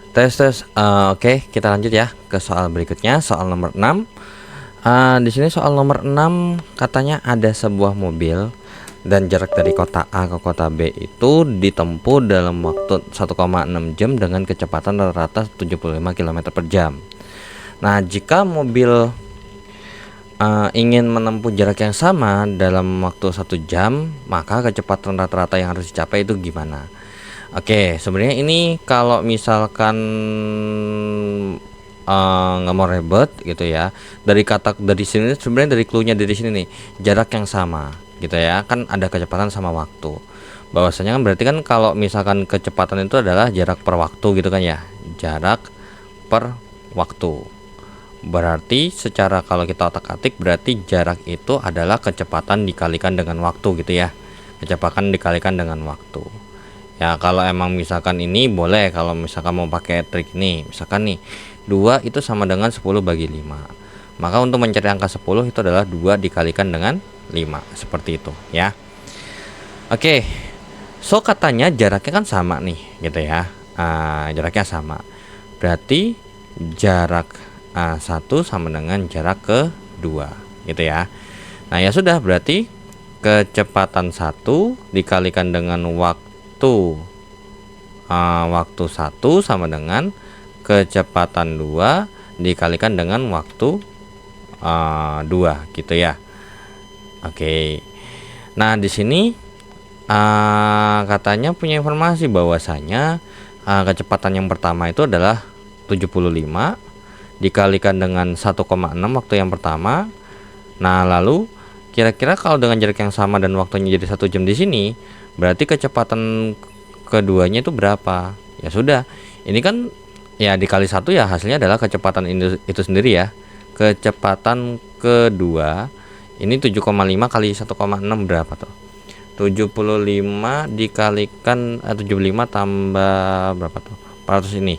Tes tes. Oke, kita lanjut ya ke soal berikutnya, soal nomor 6. Di sini soal nomor 6 katanya ada sebuah mobil dan jarak dari kota A ke kota B itu ditempuh dalam waktu 1,6 jam dengan kecepatan rata-rata 75 km per jam. Nah, jika mobil ingin menempuh jarak yang sama dalam waktu 1 jam, maka kecepatan rata-rata yang harus dicapai itu gimana? Oke, sebenarnya ini kalau misalkan nggak mau ribet gitu ya, dari sini sebenarnya dari clue-nya dari sini nih, jarak yang sama gitu ya, kan ada kecepatan sama waktu. Bahwasanya kan berarti kan kalau misalkan kecepatan itu adalah jarak per waktu gitu kan ya, jarak per waktu. Berarti secara kalau kita otak-atik berarti jarak itu adalah kecepatan dikalikan dengan waktu gitu ya. Kecepatan dikalikan dengan waktu. Ya kalau emang misalkan ini boleh, kalau misalkan mau pakai trik nih, misalkan nih 2 itu sama dengan 10 bagi 5, maka untuk mencari angka 10 itu adalah 2 dikalikan dengan 5, seperti itu ya. Oke, so katanya jaraknya kan sama nih gitu ya. Jaraknya sama, berarti jarak 1 sama dengan jarak kedua gitu ya. Nah ya sudah, berarti kecepatan 1 dikalikan dengan waktu 1 sama dengan kecepatan 2 dikalikan dengan waktu 2 gitu ya. Oke. Nah, di sini katanya punya informasi bahwasanya kecepatan yang pertama itu adalah 75 dikalikan dengan 1,6 waktu yang pertama. Nah, lalu kira-kira kalau dengan jarak yang sama dan waktunya jadi 1 jam di sini, berarti kecepatan keduanya itu berapa? Ya sudah, ini kan ya dikali 1 ya, hasilnya adalah kecepatan itu sendiri ya. Kecepatan kedua ini 7,5 kali 1,6 berapa tuh? 75 dikalikan 75 tambah berapa tuh? 400 ini.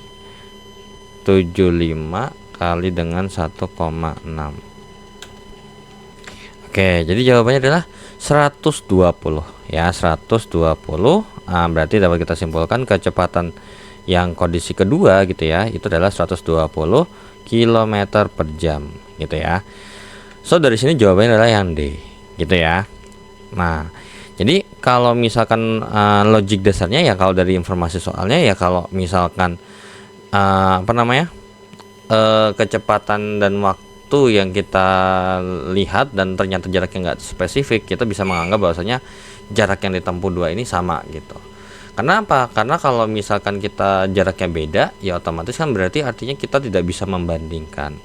75 kali dengan 1,6. Oke, jadi jawabannya adalah 120 ya, 120. Berarti dapat kita simpulkan kecepatan yang kondisi kedua gitu ya, itu adalah 120 km per jam gitu ya. So dari sini jawabannya adalah yang D gitu ya. Nah, jadi kalau misalkan logik dasarnya ya, kalau dari informasi soalnya ya, kalau misalkan kecepatan dan waktu yang kita lihat dan ternyata jaraknya nggak spesifik, kita bisa menganggap bahwasanya jarak yang ditempuh dua ini sama gitu. Kenapa? Karena kalau misalkan kita jaraknya beda, ya otomatis kan berarti artinya kita tidak bisa membandingkan.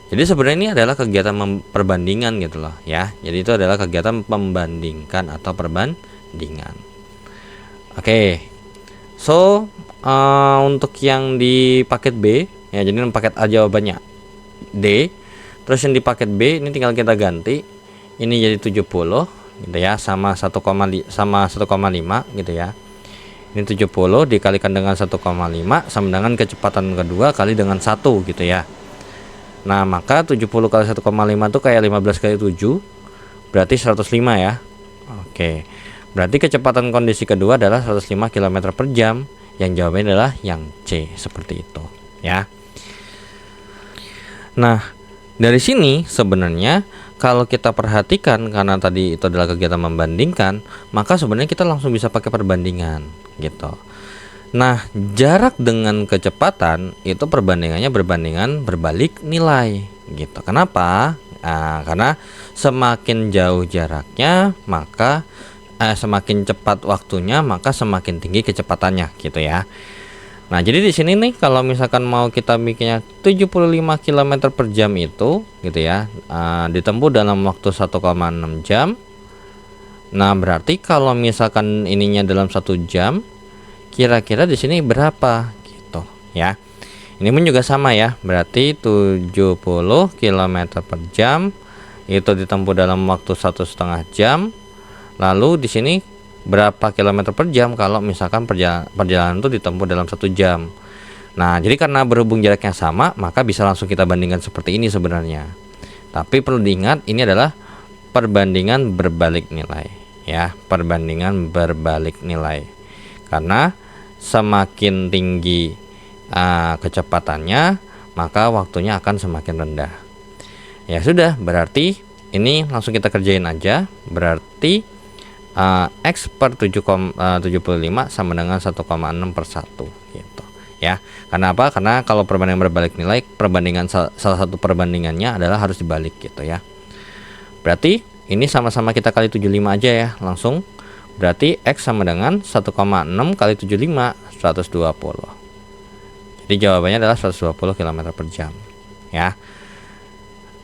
Jadi sebenarnya ini adalah kegiatan perbandingan gitu loh ya. Jadi itu adalah kegiatan membandingkan atau perbandingan. Oke. So untuk yang di paket B ya, jadi paket A jawabannya D. Terus yang di paket B ini tinggal kita ganti, ini jadi 70 gitu ya, sama 1,5 gitu ya. Ini 70 dikalikan dengan 1,5 sama dengan kecepatan kedua kali dengan 1 gitu ya. Nah, maka 70 kali 1,5 itu kayak 15 kali 7, berarti 105 ya. Oke. Berarti kecepatan kondisi kedua adalah 105 km per jam. Yang jawabannya adalah yang C, seperti itu ya. Nah, dari sini sebenarnya kalau kita perhatikan, karena tadi itu adalah kegiatan membandingkan, maka sebenarnya kita langsung bisa pakai perbandingan gitu. Nah, jarak dengan kecepatan itu perbandingannya berbalik nilai gitu. Kenapa? Karena semakin jauh jaraknya, maka semakin cepat waktunya, maka semakin tinggi kecepatannya gitu ya. Nah, jadi di sini nih kalau misalkan mau kita bikinnya 75 km per jam itu gitu ya, ditempuh dalam waktu 1,6 jam. Nah, berarti kalau misalkan ininya dalam 1 jam, kira-kira di sini berapa gitu ya. Ini pun juga sama ya, berarti 70 km per jam itu ditempuh dalam waktu 1,5 jam. Lalu di sini berapa kilometer per jam kalau misalkan perjalanan itu ditempuh dalam 1 jam. Nah, jadi karena berhubung jaraknya sama, maka bisa langsung kita bandingkan seperti ini sebenarnya. Tapi perlu diingat, ini adalah perbandingan berbalik nilai ya, perbandingan berbalik nilai. Karena semakin tinggi kecepatannya, maka waktunya akan semakin rendah. Ya sudah, berarti ini langsung kita kerjain aja. Berarti X per 7,75 sama dengan 1,6 per 1 gitu ya. Karena apa? Karena kalau perbandingan berbalik nilai, perbandingan salah satu perbandingannya adalah harus dibalik gitu ya. Berarti ini sama-sama kita kali 75 aja ya, langsung. Berarti X sama dengan 1,6 kali 75, 120. Jadi jawabannya adalah 120 km per jam ya.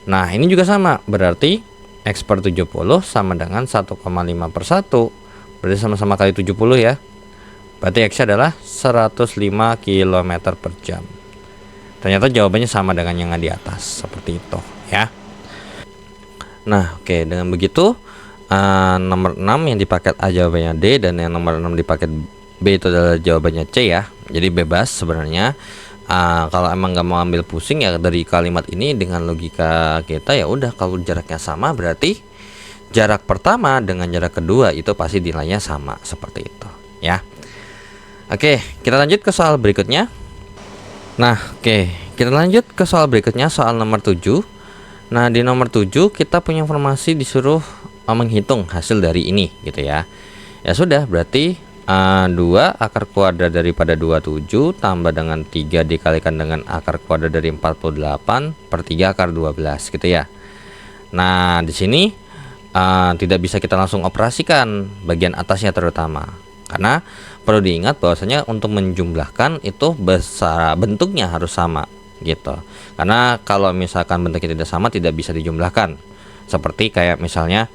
Nah ini juga sama, berarti X per 70 sama dengan 1,5 per 1, berarti sama-sama kali 70 ya. Berarti X adalah 105 km per jam. Ternyata jawabannya sama dengan yang di atas, seperti itu ya. Nah oke, dengan begitu nomor 6 yang di paket A jawabannya D, dan yang nomor 6 di paket B itu adalah jawabannya C ya. Jadi bebas sebenarnya. Kalau emang nggak mau ambil pusing ya dari kalimat ini, dengan logika kita ya udah, kalau jaraknya sama berarti jarak pertama dengan jarak kedua itu pasti nilainya sama, seperti itu ya. Oke, kita lanjut ke soal berikutnya. Nah oke, kita lanjut ke soal berikutnya, soal nomor 7. Nah di nomor 7 kita punya informasi disuruh menghitung hasil dari ini gitu ya. Ya sudah, berarti 2 akar kuadrat daripada 27 tambah dengan 3 dikalikan dengan akar kuadrat dari 48 per 3 akar 12 gitu ya. Nah di sini tidak bisa kita langsung operasikan bagian atasnya terutama, karena perlu diingat bahwasanya untuk menjumlahkan itu besar bentuknya harus sama gitu. Karena kalau misalkan bentuknya tidak sama, tidak bisa dijumlahkan. Seperti kayak misalnya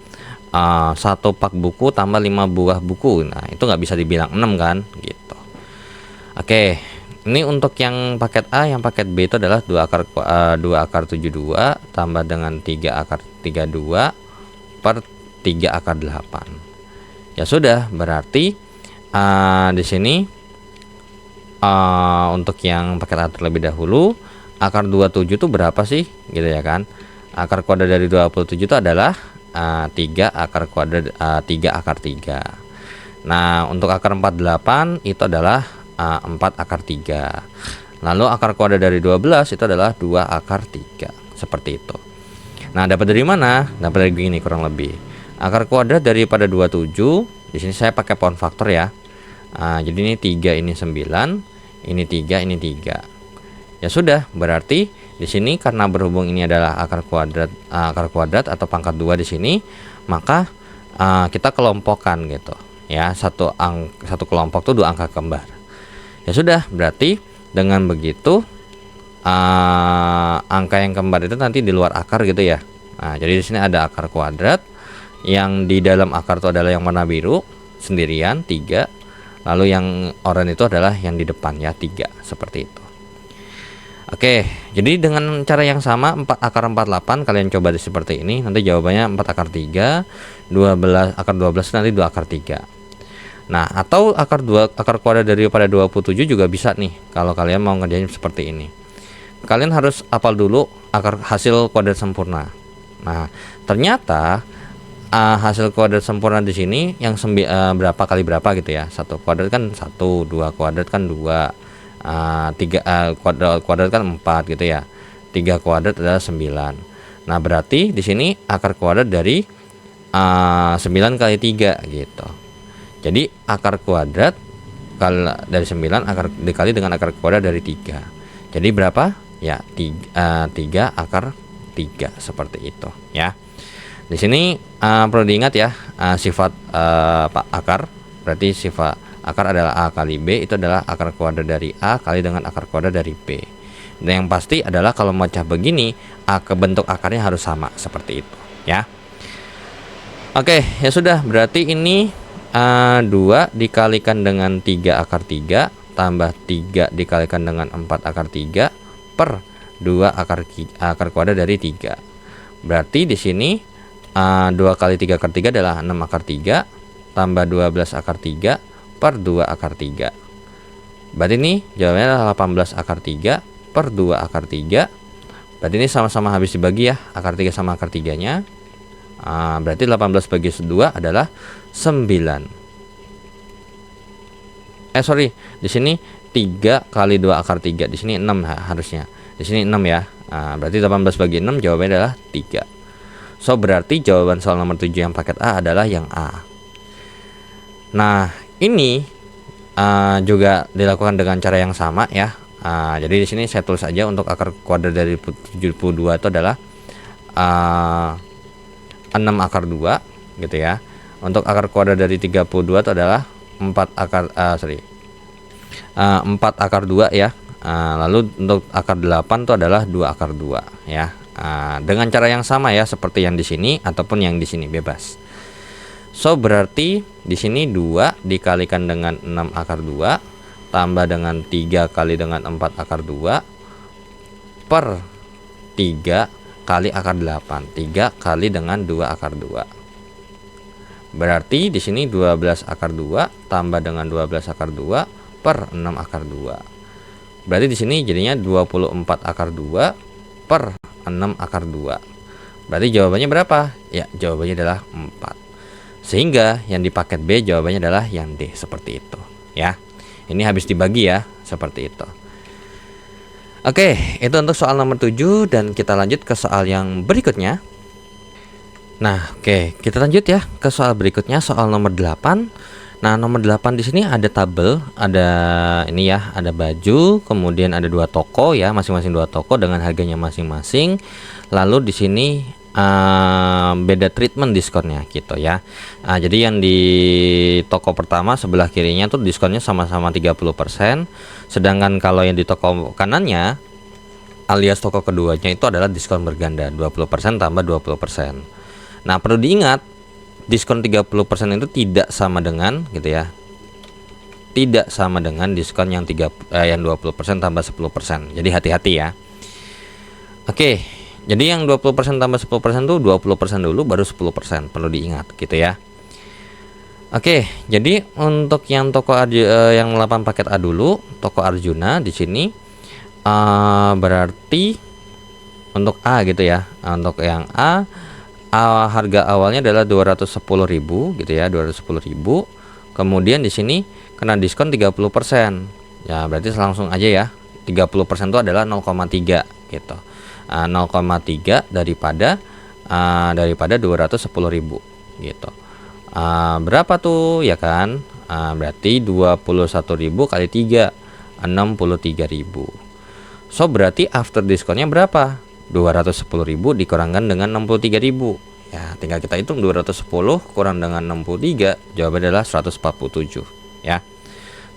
1 pak buku tambah 5 buah buku, nah itu nggak bisa dibilang 6 kan gitu. Oke, ini untuk yang paket A. Yang paket B itu adalah 2 akar 72 tambah dengan 3 akar 32 per 3 akar 8. Ya sudah, berarti di sini untuk yang paket A terlebih dahulu, akar 27 itu berapa sih gitu ya kan. Akar kuadrat dari 27 itu adalah 3 akar kuadrat 3 akar 3. Nah untuk akar 48 itu adalah 4 akar 3. Lalu akar kuadrat dari 12 itu adalah 2 akar 3, seperti itu. Nah dapat dari mana? Dapat dari begini kurang lebih. Akar kuadrat daripada 27, di sini saya pakai pound faktor ya. Jadi ini 3, ini 9, ini 3, ini 3. Ya sudah, berarti di sini karena berhubung ini adalah akar kuadrat atau pangkat 2 di sini, maka kita kelompokkan gitu ya. Satu kelompok tuh 2 angka kembar. Ya sudah, berarti dengan begitu angka yang kembar itu nanti di luar akar gitu ya. Nah, jadi di sini ada akar kuadrat, yang di dalam akar itu adalah yang warna biru sendirian 3, lalu yang oranye itu adalah yang di depan ya 3, seperti itu. Oke, jadi dengan cara yang sama, 4 akar 48 kalian coba seperti ini, nanti jawabannya 4 akar 3, 12 akar 12 nanti 2 akar 3. Nah, atau akar kuadrat daripada 27 juga bisa nih kalau kalian mau ngerjain seperti ini. Kalian harus hafal dulu akar hasil kuadrat sempurna. Nah, ternyata hasil kuadrat sempurna di sini yang berapa kali berapa gitu ya. 1 kuadrat kan 1, 2 kuadrat kan 2. 3 kuadrat kan 4 gitu ya. 3 kuadrat adalah 9. Nah berarti di sini akar kuadrat dari 9 kali 3 gitu. Jadi akar kuadrat dari 9 dikali dengan akar kuadrat dari 3. Jadi berapa? Ya 3 akar 3, seperti itu ya. Di sini perlu diingat ya, sifat akar, berarti sifat akar adalah A kali B, itu adalah akar kuadrat dari A kali dengan akar kuadrat dari B. Dan yang pasti adalah kalau memecah begini, bentuk akarnya harus sama, seperti itu ya. Oke, ya sudah, berarti ini 2 dikalikan dengan 3 akar 3 tambah 3 dikalikan dengan 4 akar 3 per 2 akar kuadrat dari 3. Berarti di sini 2 kali 3 akar 3 adalah 6 akar 3 tambah 12 akar 3 per 2 akar 3. Berarti ini jawabannya adalah 18 akar 3 per 2 akar 3. Berarti ini sama-sama habis dibagi ya, akar 3 sama akar 3 nya. Berarti 18 bagi 2 adalah 9. Di sini 3 kali 2 akar 3. Di sini 6 harusnya. Di sini 6 ya. Nah, berarti 18 bagi 6 jawabannya adalah 3. So berarti jawaban soal nomor 7 yang paket A adalah yang A. Nah, ini juga dilakukan dengan cara yang sama ya. Jadi di sini saya tulis aja untuk akar kuadrat dari 72 itu adalah 6 akar 2 gitu ya. Untuk akar kuadrat dari 32 itu adalah 4 akar 2 ya. Lalu untuk akar 8 itu adalah 2 akar 2 ya. Dengan cara yang sama ya, seperti yang di sini ataupun yang di sini, bebas. So berarti di sini 2 dikalikan dengan 6 akar 2 tambah dengan 3 kali dengan 4 akar 2 per 3 kali akar 8. 3 kali dengan 2 akar 2. Berarti di sini 12 akar 2 tambah dengan 12 akar 2 per 6 akar 2. Berarti di sini jadinya 24 akar 2 per 6 akar 2. Berarti jawabannya berapa? Ya, jawabannya adalah 4. Sehingga yang di paket B jawabannya adalah yang D, seperti itu ya. Ini habis dibagi ya, seperti itu. Oke, itu untuk soal nomor 7 dan kita lanjut ke soal yang berikutnya. Nah, oke, kita lanjut ya ke soal berikutnya, soal nomor 8. Nah, nomor 8 di sini ada tabel, ada ini ya, ada baju, kemudian ada 2 toko ya, masing-masing 2 toko dengan harganya masing-masing. Lalu di sini beda treatment diskonnya gitu ya. Jadi yang di toko pertama sebelah kirinya tuh diskonnya sama-sama 30%, sedangkan kalau yang di toko kanannya alias toko keduanya itu adalah diskon berganda 20% tambah 20%. Nah, perlu diingat diskon 30% itu tidak sama dengan gitu ya. Tidak sama dengan diskon yang 20% tambah 10%. Jadi hati-hati ya. Oke. Jadi yang 20% tambah 10% itu 20% dulu baru 10%, perlu diingat gitu ya. Oke, jadi untuk yang toko yang 8 paket A dulu, toko Arjuna di sini berarti untuk A gitu ya. Untuk yang A, harga awalnya adalah 210.000 gitu ya, 210.000. Kemudian di sini kena diskon 30%. Ya, berarti langsung aja ya. 30% itu adalah 0,3 gitu. 0,3 daripada 210.000 gitu. Berapa tuh ya kan? Berarti 21.000 kali 3 63.000. So berarti after diskonnya berapa? 210.000 dikurangkan dengan 63.000. Ya, tinggal kita hitung 210 kurang dengan 63, jawabannya adalah 147 ya.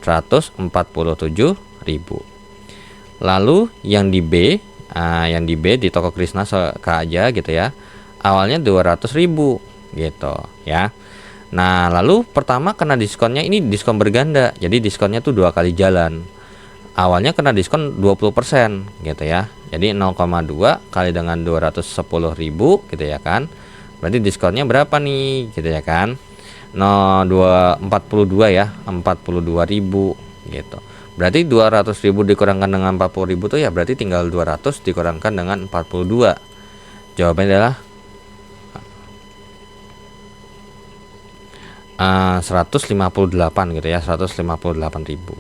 147.000. Lalu yang di B, di toko Krisna aja gitu ya, awalnya 200.000 gitu ya. Nah, lalu pertama kena diskonnya ini diskon berganda, jadi diskonnya tuh 2 kali jalan. Awalnya kena diskon 20% gitu ya, jadi 0,2 kali dengan 210.000 gitu ya kan. Berarti diskonnya berapa nih gitu ya kan? 42 ya, 42.000 gitu. Berarti 200.000 dikurangkan dengan 40.000 tuh ya berarti tinggal 200 dikurangkan dengan 42. Jawabannya adalah 158 gitu ya, 158.000.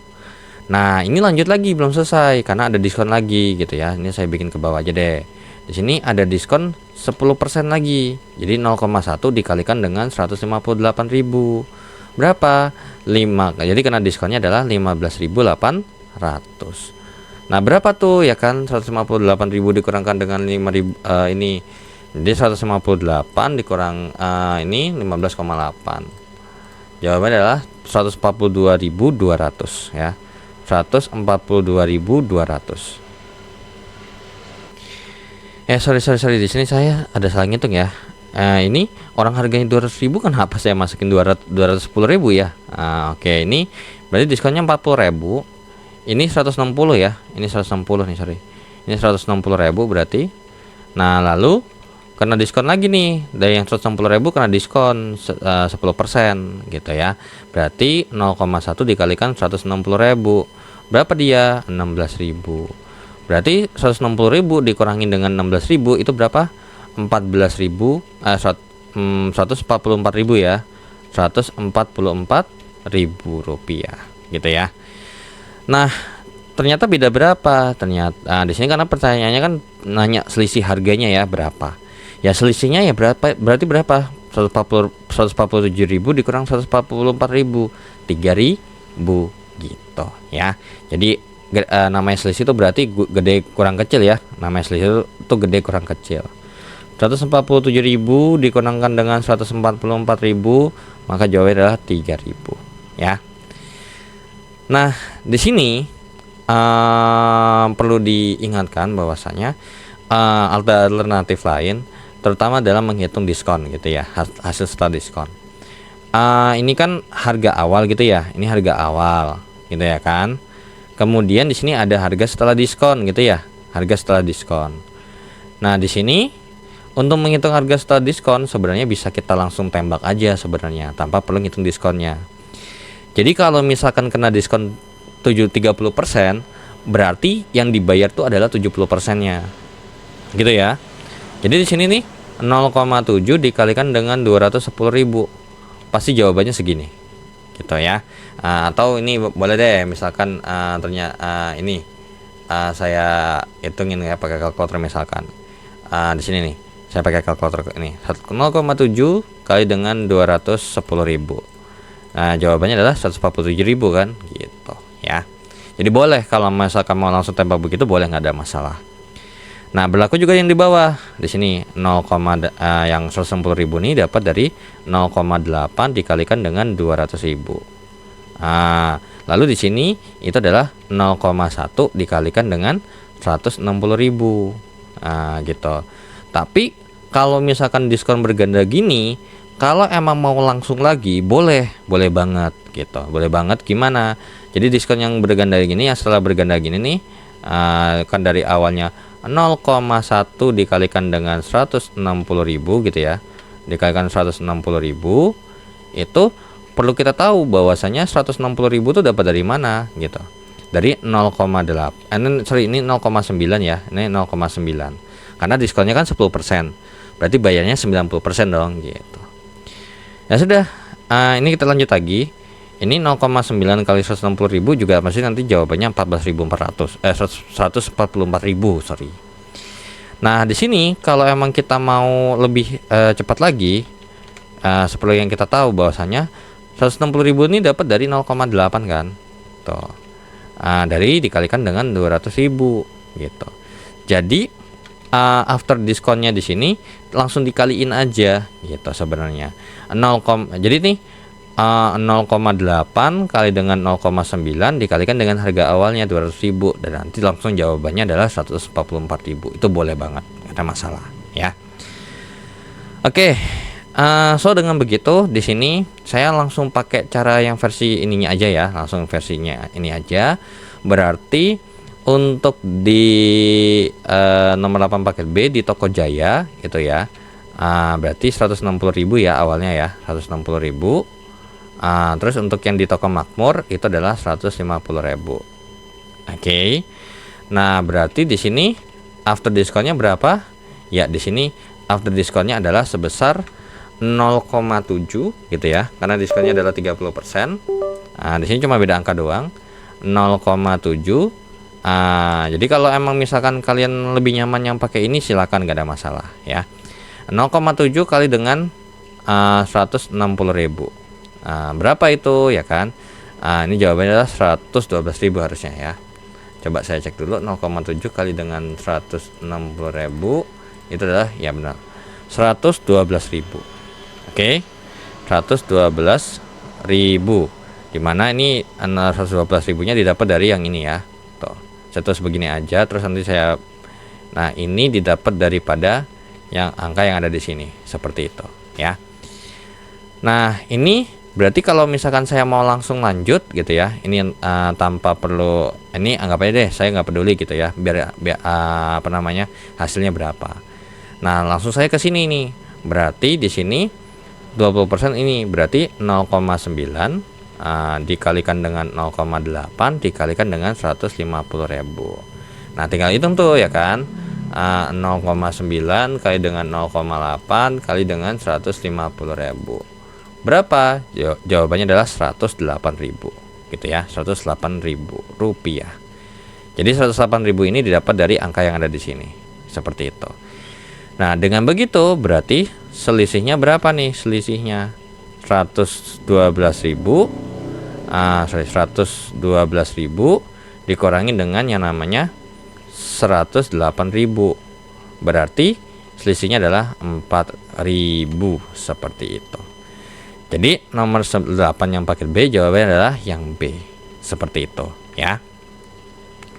Nah, ini lanjut lagi, belum selesai karena ada diskon lagi gitu ya. Ini saya bikin ke bawah aja deh. Di sini ada diskon 10% lagi. Jadi 0,1 dikalikan dengan 158.000. Berapa? 5. Jadi kena diskonnya adalah 15.800. Nah, berapa tuh ya kan 158.000 dikurangkan dengan 5.000 ini. Jadi 158 dikurang ini 15,8. Jawabannya adalah 142.200 ya. 142.200. Sorry di sini saya ada salah ngitung ya. Ini orang harganya 200.000 kan apa saya masukin 210.000 ya. Oke, ini berarti diskonnya 40.000. Ini 160 ya. Ini 160 nih, sorry. Ini 160.000 berarti. Nah, lalu kena diskon lagi nih. Dari yang 160.000 kena diskon 10% gitu ya. Berarti 0,1 dikalikan 160.000. Berapa dia? 16.000. Berarti 160.000 dikurangin dengan 16.000 itu berapa? 144.000 ya. 144.000 rupiah gitu ya. Nah, ternyata beda berapa? Ternyata di sini karena pertanyaannya kan nanya selisih harganya ya berapa. Ya selisihnya ya berapa? Berarti berapa? 147.000 dikurang 144.000, 3.000 gitu ya. Jadi namanya selisih itu berarti gede kurang kecil ya. Namanya selisih itu gede kurang kecil. 147.000 dikurangkan dengan 144.000, maka jawabannya adalah 3.000 ya. Nah, di sini perlu diingatkan bahwasanya alternatif lain terutama dalam menghitung diskon gitu ya, hasil setelah diskon. Ini kan harga awal gitu ya, ini harga awal gitu ya kan. Kemudian di sini ada harga setelah diskon gitu ya, harga setelah diskon. Nah, di sini untuk menghitung harga setelah diskon sebenarnya bisa kita langsung tembak aja sebenarnya tanpa perlu ngitung diskonnya. Jadi kalau misalkan kena diskon 30%, berarti yang dibayar tuh adalah 70%-nya. Gitu ya. Jadi di sini nih 0,7 dikalikan dengan 210.000. Pasti jawabannya segini. Gitu ya. Atau ini boleh deh misalkan ternyata ini saya hitungin ya pakai kalkulator misalkan. Di sini nih saya pakai kalkulator ini 0,7 kali dengan 210.000. Nah, jawabannya adalah 147.000 kan, gitu ya. Jadi boleh kalau misalkan mau langsung tembak begitu boleh, nggak ada masalah. Nah, berlaku juga yang di bawah. Di sini yang 160.000 ini dapat dari 0,8 dikalikan dengan 200.000. Lalu di sini itu adalah 0,1 dikalikan dengan 160.000. Gitu. Tapi kalau misalkan diskon berganda gini, kalau emang mau langsung lagi boleh banget gitu. Boleh banget gimana? Jadi diskon yang berganda gini ya, setelah berganda gini nih kan dari awalnya 0,1 dikalikan dengan 160.000 gitu ya. Dikalikan 160.000 itu perlu kita tahu bahwasanya 160.000 itu dapat dari mana gitu. Dari 0,8. Ini 0,9 ya. Ini 0,9. Karena diskonnya kan 10%. Berarti bayarnya 90% dong gitu. Ya sudah, ini kita lanjut lagi. Ini 0,9 kali 160.000 juga pasti nanti jawabannya 144.000, sorry. Nah, di sini kalau emang kita mau lebih cepat lagi, seperti yang kita tahu bahwasanya 160.000 ini dapat dari 0,8 kan. Tuh. Dari dikalikan dengan 200.000 gitu. Jadi after diskonnya di sini langsung dikaliin aja gitu sebenarnya. Jadi nih 0,8 kali dengan 0,9 dikalikan dengan harga awalnya 200.000 dan nanti langsung jawabannya adalah 144.000. Itu boleh banget, nggak ada masalah ya. Oke, so dengan begitu di sini saya langsung pakai cara yang versi ininya aja ya, langsung versinya ini aja. Berarti untuk di nomor 8 paket B di Toko Jaya itu ya, berarti 160.000 ya awalnya ya, 160.000. Terus untuk yang di Toko Makmur itu adalah 150.000. Oke. Nah, berarti di sini after diskonnya berapa? Ya, di sini after diskonnya adalah sebesar 0,7 gitu ya. Karena diskonnya adalah 30%. Di sini cuma beda angka doang. 0,7. Jadi kalau emang misalkan kalian lebih nyaman yang pakai ini silakan, gak ada masalah ya. 0,7 kali dengan 160.000. Berapa itu ya kan? Ini jawabannya adalah 112.000 harusnya ya. Coba saya cek dulu. 0,7 kali dengan 160.000 itu adalah ya benar 112.000. Oke, 112.000. Dimana ini 112.000 nya didapat dari yang ini ya. Tuh, saya terus begini aja. Terus nanti saya, nah ini didapat daripada yang angka yang ada di sini seperti itu ya. Nah ini berarti kalau misalkan saya mau langsung lanjut gitu ya, ini tanpa perlu ini anggap aja deh saya nggak peduli gitu ya, biar apa namanya hasilnya berapa. Nah langsung saya ke sini nih, berarti di sini 20% ini berarti 0,9 dikalikan dengan 0,8 dikalikan dengan 150.000. Nah tinggal hitung tuh ya kan, 0,9 kali dengan 0,8 kali dengan 150.000. Berapa? Jawabannya adalah 108.000 gitu ya, 108.000 rupiah. Jadi 108.000 ini didapat dari angka yang ada di sini, seperti itu. Nah, dengan begitu berarti selisihnya berapa nih? Selisihnya 112.000 112.000 dikurangi dengan yang namanya 108.000. Berarti selisihnya adalah 4.000, seperti itu. Jadi nomor 8 yang paket B jawabannya adalah yang B, seperti itu ya.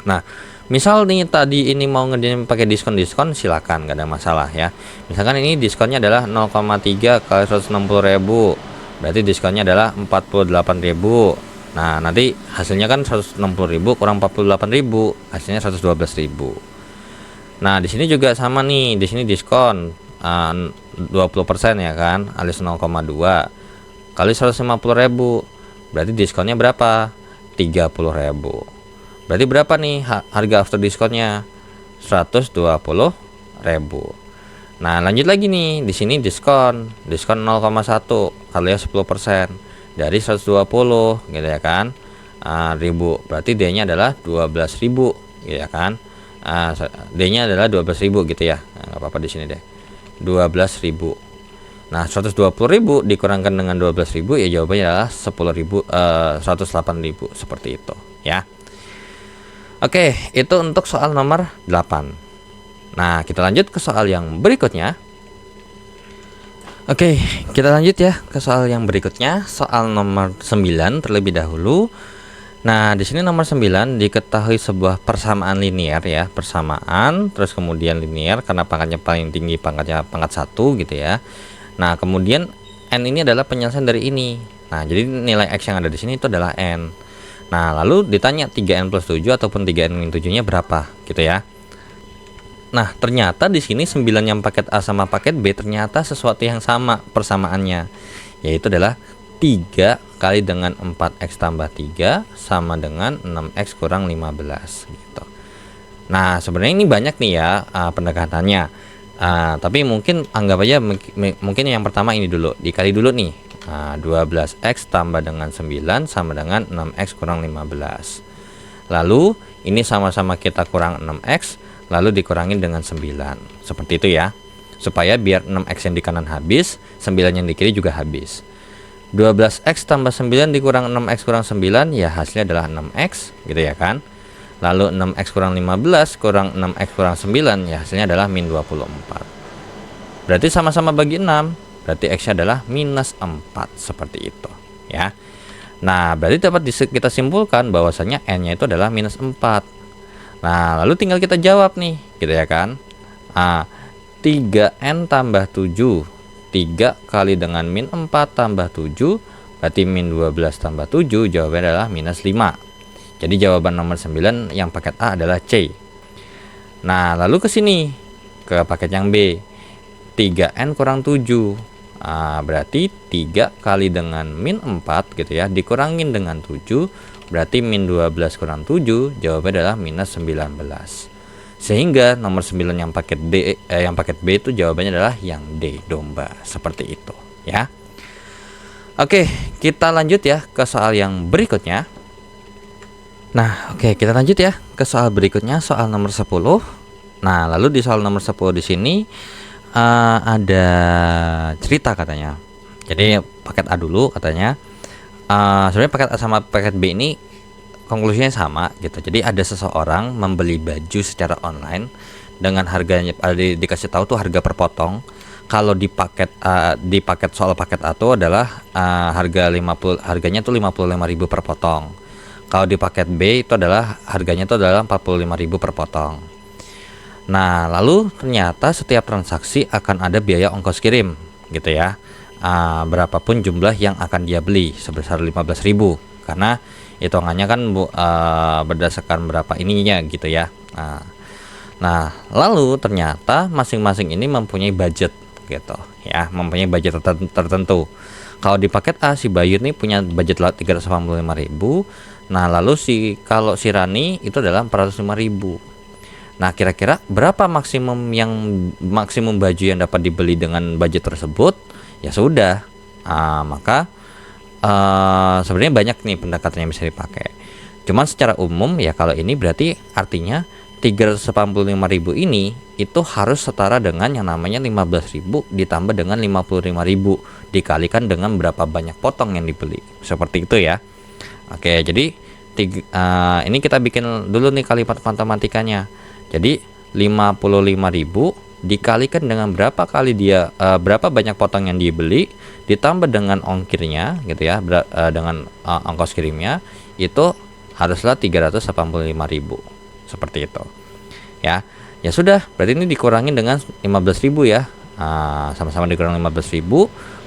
Nah, misal nih tadi ini mau ngerjain pakai diskon, silakan, gak ada masalah ya. Misalkan ini diskonnya adalah 0,3 kali 160.000, berarti diskonnya adalah 48.000. Nah, nanti hasilnya kan 160.000 kurang 48.000, hasilnya 112.000. Nah, di sini juga sama nih, di sini diskon 20% ya kan, alias 0,2 kali 150.000, berarti diskonnya berapa? 30.000. Berarti berapa nih harga after diskonnya? 120.000. Nah, lanjut lagi nih, di sini diskon 0,1 kali 10% dari 120 gitu ya kan, ribu, berarti D-nya adalah 12.000 gitu ya kan. D-nya adalah 12.000 gitu ya. Nggak apa-apa di sini deh, 12.000. Nah, 120.000 dikurangkan dengan 12.000 ya jawabannya adalah 108.000, seperti itu ya. Oke, itu untuk soal nomor 8. Nah, kita lanjut ke soal yang berikutnya. Oke, kita lanjut ya ke soal yang berikutnya, soal nomor 9 terlebih dahulu. Nah, di sini nomor 9 diketahui sebuah persamaan linear ya, persamaan terus kemudian linear karena pangkatnya paling tinggi, pangkatnya pangkat 1 gitu ya. Nah, kemudian n ini adalah penyelesaian dari ini. Nah, jadi nilai x yang ada di sini itu adalah n. Nah, lalu ditanya 3n plus 7 ataupun 3n min 7-nya berapa gitu ya. Nah, ternyata di sini 9 yang paket A sama paket B ternyata sesuatu yang sama persamaannya, yaitu adalah 3 kali dengan 4x tambah 3 sama dengan 6x kurang 15 gitu. Nah, sebenarnya ini banyak nih ya pendekatannya. Tapi mungkin anggap aja mungkin yang pertama ini dulu, dikali dulu nih. 12x tambah dengan 9 sama dengan 6x kurang 15. Lalu ini sama-sama kita kurang 6x, lalu dikurangin dengan 9. Seperti itu ya. Supaya biar 6x yang di kanan habis, 9 yang di kiri juga habis. 12x tambah 9 dikurang 6x kurang 9 ya hasilnya adalah 6x gitu ya kan. Lalu 6x kurang 15 kurang 6x kurang 9 ya hasilnya adalah min 24. Berarti sama-sama bagi 6, berarti x-nya adalah minus 4, seperti itu ya. Nah, berarti dapat kita simpulkan bahwasanya n-nya itu adalah minus 4. Nah, lalu tinggal kita jawab nih gitu ya kan. 3n tambah 7, 3 kali dengan min 4 tambah 7 berarti min 12 tambah 7, jawabannya adalah minus 5. Jadi jawaban nomor 9 yang paket A adalah C. Nah, lalu ke sini ke paket yang B. 3n kurang 7. Berarti 3 kali dengan min 4 gitu ya, dikurangin dengan 7, berarti min 12 kurang 7, jawabannya adalah minus 19. Sehingga nomor 9 yang paket D yang paket B itu jawabannya adalah yang D, domba, seperti itu ya. Oke, kita lanjut ya ke soal yang berikutnya. Nah, oke, kita lanjut ya ke soal berikutnya, soal nomor 10. Nah, lalu di soal nomor 10 di sini ada cerita katanya. Jadi paket A dulu katanya. Sebenarnya paket A sama paket B ini konklusinya sama gitu. Jadi ada seseorang membeli baju secara online dengan harganya dikasih tahu tuh harga per potong. Kalau di paket soal paket A tuh adalah harganya tuh 55.000 per potong. Kalau di paket B itu adalah harganya itu adalah 45.000 per potong. Nah, lalu ternyata setiap transaksi akan ada biaya ongkos kirim gitu ya. Berapapun jumlah yang akan dia beli sebesar 15.000 karena hitungannya kan berdasarkan berapa ininya gitu ya. Nah, lalu ternyata masing-masing ini mempunyai budget gitu ya, mempunyai budget tertentu. Kalau di paket A si Bayu ini punya budget 385.000. Nah, lalu kalau si Rani itu adalah 405.000. Nah, kira-kira berapa maksimum baju yang dapat dibeli dengan budget tersebut? Ya sudah. Maka sebenarnya banyak nih pendekatan yang bisa dipakai. Cuman secara umum ya, kalau ini berarti artinya 385.000 ini itu harus setara dengan yang namanya 15.000 ditambah dengan 55.000 dikalikan dengan berapa banyak potong yang dibeli. Seperti itu ya. Oke, jadi ini kita bikin dulu nih kalimat matematikanya. Jadi 55.000 dikalikan dengan berapa kali dia berapa banyak potong yang dibeli ditambah dengan ongkirnya gitu ya, dengan ongkos kirimnya, itu haruslah 385.000. Seperti itu ya. Ya sudah, berarti ini dikurangin dengan 15.000 ya. Sama-sama dikurang 15.000,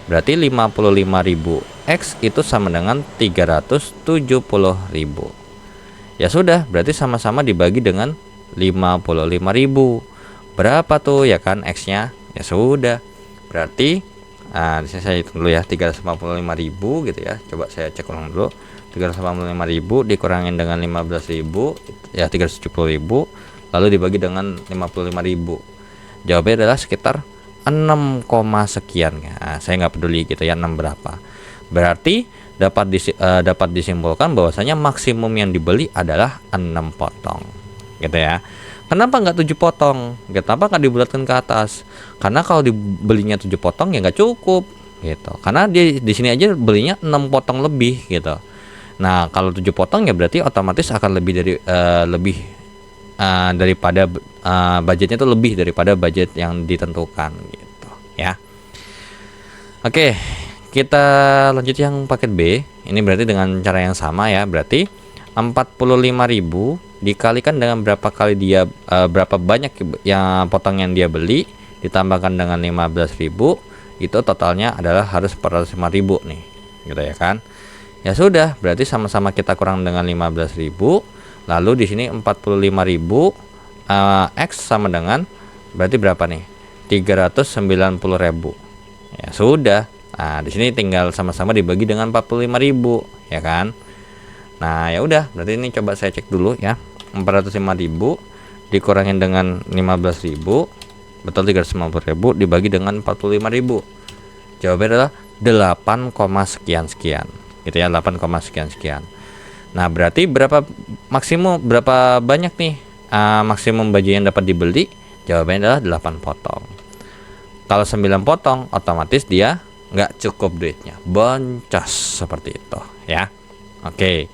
berarti 55.000 X itu sama dengan 370.000. Ya sudah, berarti sama-sama dibagi dengan 55.000. Berapa tuh ya kan X-nya? Ya sudah, berarti di sini saya hitung dulu ya, 385.000 gitu ya. Coba saya cek ulang dulu. 385.000 dikurangin dengan 15.000 ya 370.000, lalu dibagi dengan 55.000. Jawabannya adalah sekitar 6, sekian ya. Saya nggak peduli gitu ya 6 berapa. Berarti dapat disimpulkan bahwasanya maksimum yang dibeli adalah 6 potong gitu ya. Kenapa nggak 7 potong? Kenapa nggak dibulatkan ke atas? Karena kalau dibelinya 7 potong ya nggak cukup gitu. Karena dia di sini aja belinya 6 potong lebih gitu. Nah, kalau 7 potong ya berarti otomatis akan lebih daripada budgetnya itu lebih daripada budget yang ditentukan gitu ya. Oke, kita lanjut yang paket B. Ini berarti dengan cara yang sama ya. Berarti 45.000 dikalikan dengan berapa kali dia berapa banyak yang potong yang dia beli ditambahkan dengan 15.000, itu totalnya adalah harus 405.000 nih gitu ya kan. Ya sudah, berarti sama-sama kita kurang dengan 15.000. Lalu di sini 45.000 X sama dengan berarti berapa nih? 390.000. Ya sudah. Nah, di sini tinggal sama-sama dibagi dengan 45.000 ya kan. Nah, ya udah, berarti ini coba saya cek dulu ya. 405.000 dikurangin dengan 15.000, betul 390.000 dibagi dengan 45.000. Jawabannya adalah 8, sekian gitu ya, 8, sekian. Nah, berarti berapa banyak nih maksimum baju yang dapat dibeli? Jawabannya adalah 8 potong. Kalau 9 potong otomatis dia nggak cukup duitnya, boncos seperti itu ya. Oke.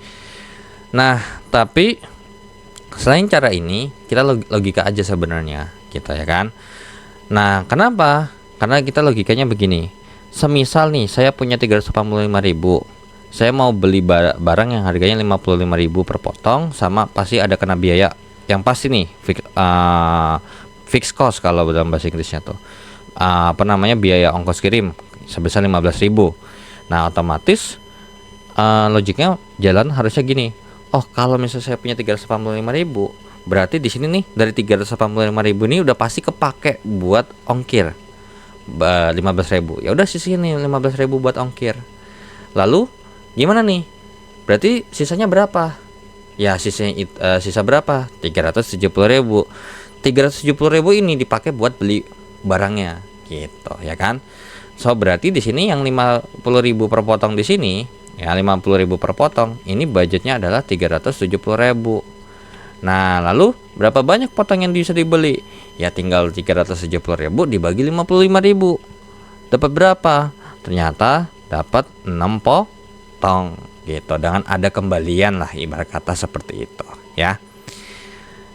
Nah, tapi selain cara ini, kita logika aja sebenarnya kita ya kan. Nah, kenapa? Karena kita logikanya begini. Semisal nih saya punya 385.000, saya mau beli barang yang harganya 55.000 per potong, sama pasti ada kena biaya yang pasti nih, fixed cost kalau dalam bahasa Inggrisnya tuh, biaya ongkos kirim sebesar 15.000. Nah, otomatis logiknya jalan harusnya gini. Oh, kalau misalnya saya punya 385.000, berarti di sini nih dari 385.000 ini udah pasti kepake buat ongkir 15.000. Ya udah sisihin nih 15.000 buat ongkir. Lalu gimana nih? Berarti sisanya berapa? Ya sisa berapa? 370.000. 370.000 ini dipakai buat beli barangnya gitu ya kan. So berarti di sini yang 50.000 per potong di sini ya, 50.000 per potong ini budgetnya adalah 370.000. Nah, lalu berapa banyak potong yang bisa dibeli? Ya tinggal 370.000 dibagi 55.000. Dapat berapa? Ternyata dapat 6 potong gitu, dengan ada kembalian lah ibarat kata seperti itu ya.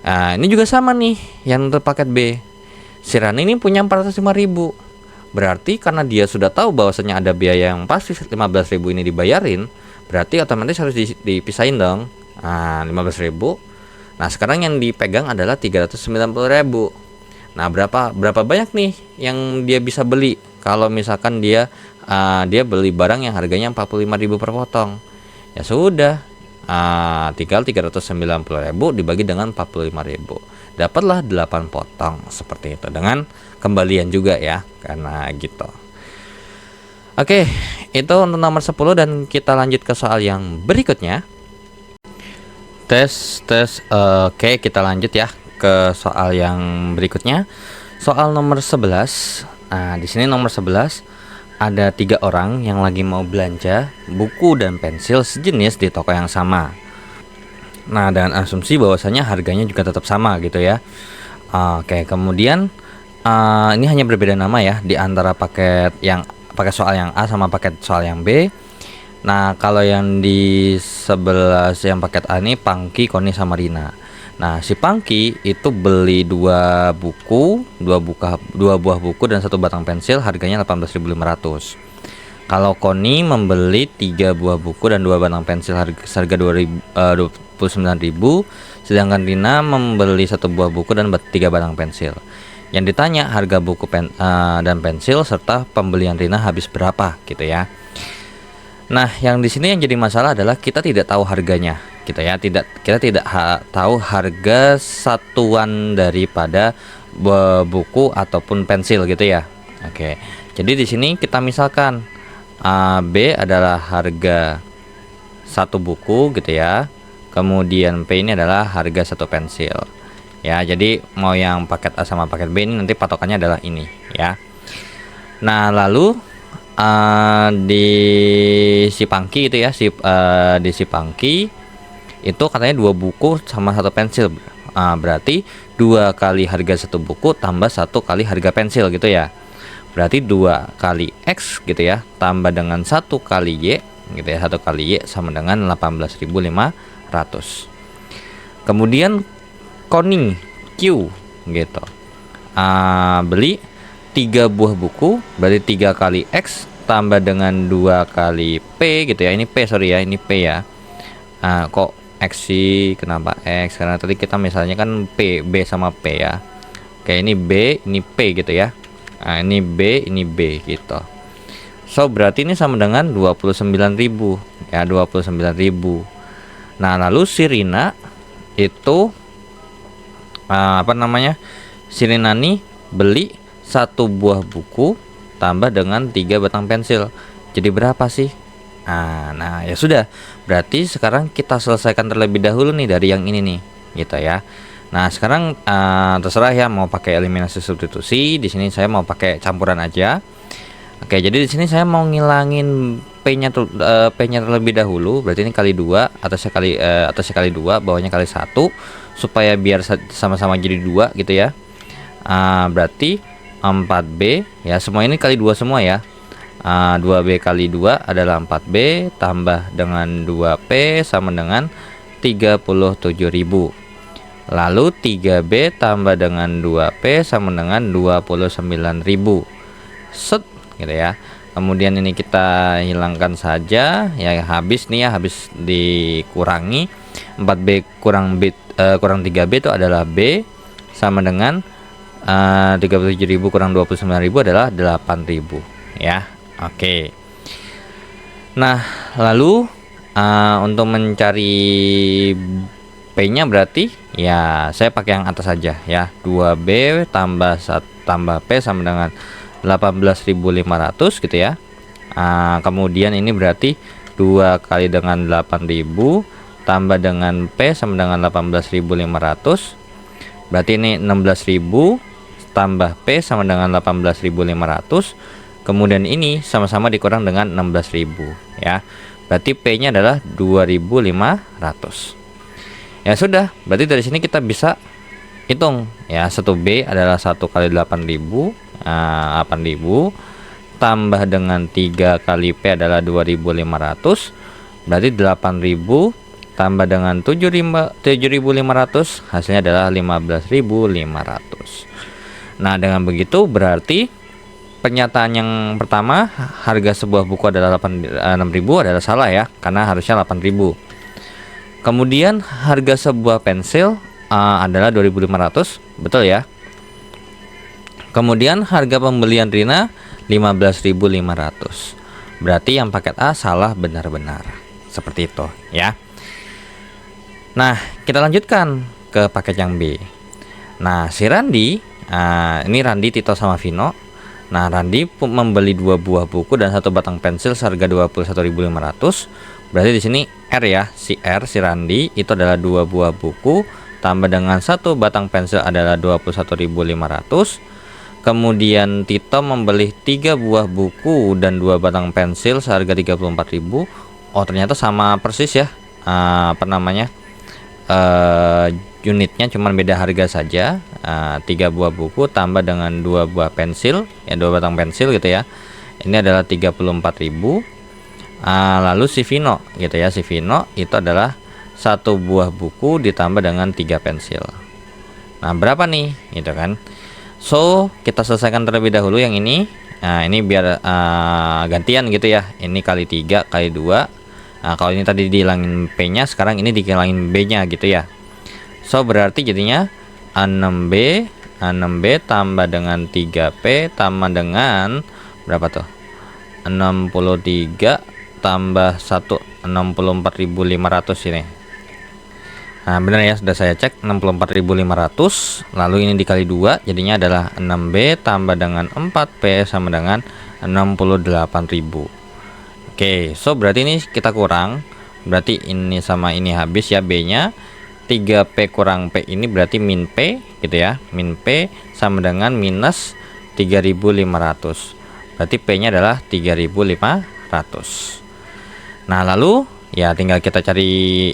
Nah, ini juga sama nih yang untuk paket B. Si Rani ini punya 405.000. Berarti karena dia sudah tahu bahwasanya ada biaya yang pasti 15.000 ini dibayarin, berarti otomatis harus dipisahin dong. Nah, 15.000. Nah, sekarang yang dipegang adalah 390.000. Nah, berapa banyak nih yang dia bisa beli kalau misalkan dia beli barang yang harganya 45.000 per potong? Ya sudah, tinggal 390.000 dibagi dengan 45.000. Dapatlah 8 potong seperti itu, dengan kembalian juga ya, karena gitu. Oke, itu untuk nomor 10, dan kita lanjut ke soal yang berikutnya. Oke, kita lanjut ya ke soal yang berikutnya. Soal nomor 11. Nah, di sini nomor 11, ada 3 orang yang lagi mau belanja buku dan pensil sejenis di toko yang sama. Nah, dengan asumsi bahwasanya harganya juga tetap sama gitu ya. Oke, kemudian ini hanya berbeda nama ya di antara paket soal yang A sama paket soal yang B. Nah, kalau yang di sebelah yang paket A ini Pangki, Koni sama Rina. Nah, si Pangki itu beli 2 buah buku dan 1 batang pensil, harganya 18.500. Kalau Koni membeli 3 buah buku dan 2 batang pensil harga 29.000, sedangkan Rina membeli 1 buah buku dan 3 batang pensil. Yang ditanya harga buku dan pensil serta pembelian Rina habis berapa gitu ya. Nah, yang di sini yang jadi masalah adalah kita tidak tahu harganya gitu ya. Kita tidak tahu harga satuan daripada buku ataupun pensil gitu ya. Oke. Jadi di sini kita misalkan B adalah harga 1 buku gitu ya. Kemudian P ini adalah harga 1 pensil. Ya, jadi mau yang paket A sama paket B ini nanti patokannya adalah ini ya. Nah, lalu di si Pangki itu ya, di si Pangki itu katanya 2 buku sama 1 pensil. Berarti 2 kali harga 1 buku tambah 1 kali harga pensil gitu ya. Berarti 2 kali X gitu ya, tambah dengan 1 kali Y gitu ya. 1 kali Y sama dengan 18.500. Kemudian Koni Q gitu, beli 3 buah buku, berarti 3 kali X tambah dengan 2 kali P gitu ya. Ini P, sorry ya, ini P ya. Kok X sih, kenapa X? Karena tadi kita misalnya kan P, B sama P ya. Oke, ini B, ini P gitu ya. Ini B, ini B gitu. So, berarti ini sama dengan 29.000 ya, 29.000. Nah, lalu si Rina itu si Rina nih beli 1 buah buku tambah dengan 3 batang pensil. Jadi berapa sih? Nah ya sudah. Berarti sekarang kita selesaikan terlebih dahulu nih dari yang ini nih, gitu ya. Nah, sekarang terserah ya mau pakai eliminasi substitusi. Di sini saya mau pakai campuran aja. Oke, jadi di sini saya mau ngilangin P-nya terlebih dahulu. Berarti ini kali 2, atasnya kali 2, bawahnya kali 1 supaya biar sama-sama jadi 2 gitu ya. Berarti 4B ya, semua ini kali 2 semua ya. 2B kali 2 adalah 4B tambah dengan 2P sama dengan 37.000. Lalu 3B tambah dengan 2P sama dengan 29.000. Set gitu ya. Kemudian ini kita hilangkan saja ya, habis nih ya, habis dikurangi 4B kurang 3B itu adalah B sama dengan 37.000 kurang 29.000 adalah 8.000 ya. Oke. Nah, lalu untuk mencari P-nya berarti ya saya pakai yang atas saja ya. 2B tambah P sama dengan 18.500 gitu ya. Kemudian ini berarti 2 kali dengan 8.000 tambah dengan P sama dengan 18.500. Berarti ini 16.000 tambah P sama dengan 18.500. Kemudian ini sama-sama dikurang dengan 16.000 ya. Berarti P-nya adalah 2.500. Ya sudah, berarti dari sini kita bisa hitung ya. 1B adalah 1 kali 8.000, 8.000 tambah dengan 3 kali P adalah 2.500. Berarti 8.000 tambah dengan 7.500 hasilnya adalah 15.500. Nah, dengan begitu berarti pernyataan yang pertama harga sebuah buku adalah 6.000 adalah salah ya, karena harusnya 8.000. Kemudian harga sebuah pensil adalah 2.500, betul ya. Kemudian harga pembelian Rina 15.500. Berarti yang paket A salah benar-benar. Seperti itu ya. Nah, kita lanjutkan ke paket yang B. Nah, si Randi, ini Randi, Tito sama Vino. Nah, Randi membeli 2 buah buku dan 1 batang pensil seharga 21.500. Berarti di sini R ya, si Randi itu adalah 2 buah buku tambah dengan 1 batang pensil adalah 21.500. Kemudian Tito membeli 3 buah buku dan 2 batang pensil seharga 34.000. Oh, ternyata sama persis ya. Apa namanya? Unitnya cuma beda harga saja. 3 buah buku tambah dengan 2 buah pensil, ya 2 batang pensil gitu ya. Ini adalah 34.000. Lalu si Vino gitu ya. Si Vino itu adalah 1 buah buku ditambah dengan 3 pensil. Nah, berapa nih? Gitu kan. So, kita selesaikan terlebih dahulu yang ini. Nah, ini biar gantian gitu ya. Ini kali 3 kali 2. Nah, kalau ini tadi dihilangin P-nya, sekarang ini dihilangin B-nya gitu ya. So, berarti jadinya 6B tambah dengan 3P tambah dengan berapa tuh? 63 tambah 1 64.500 ini. Nah, benar ya, sudah saya cek 64.500. Lalu ini dikali 2 jadinya adalah 6B tambah dengan 4P sama dengan 68.000. Oke, so berarti ini kita kurang. Berarti ini sama ini habis ya B-nya. 3P kurang P ini berarti min P gitu ya. Min P sama dengan minus 3.500. Berarti P-nya adalah 3.500. Nah, lalu ya tinggal kita cari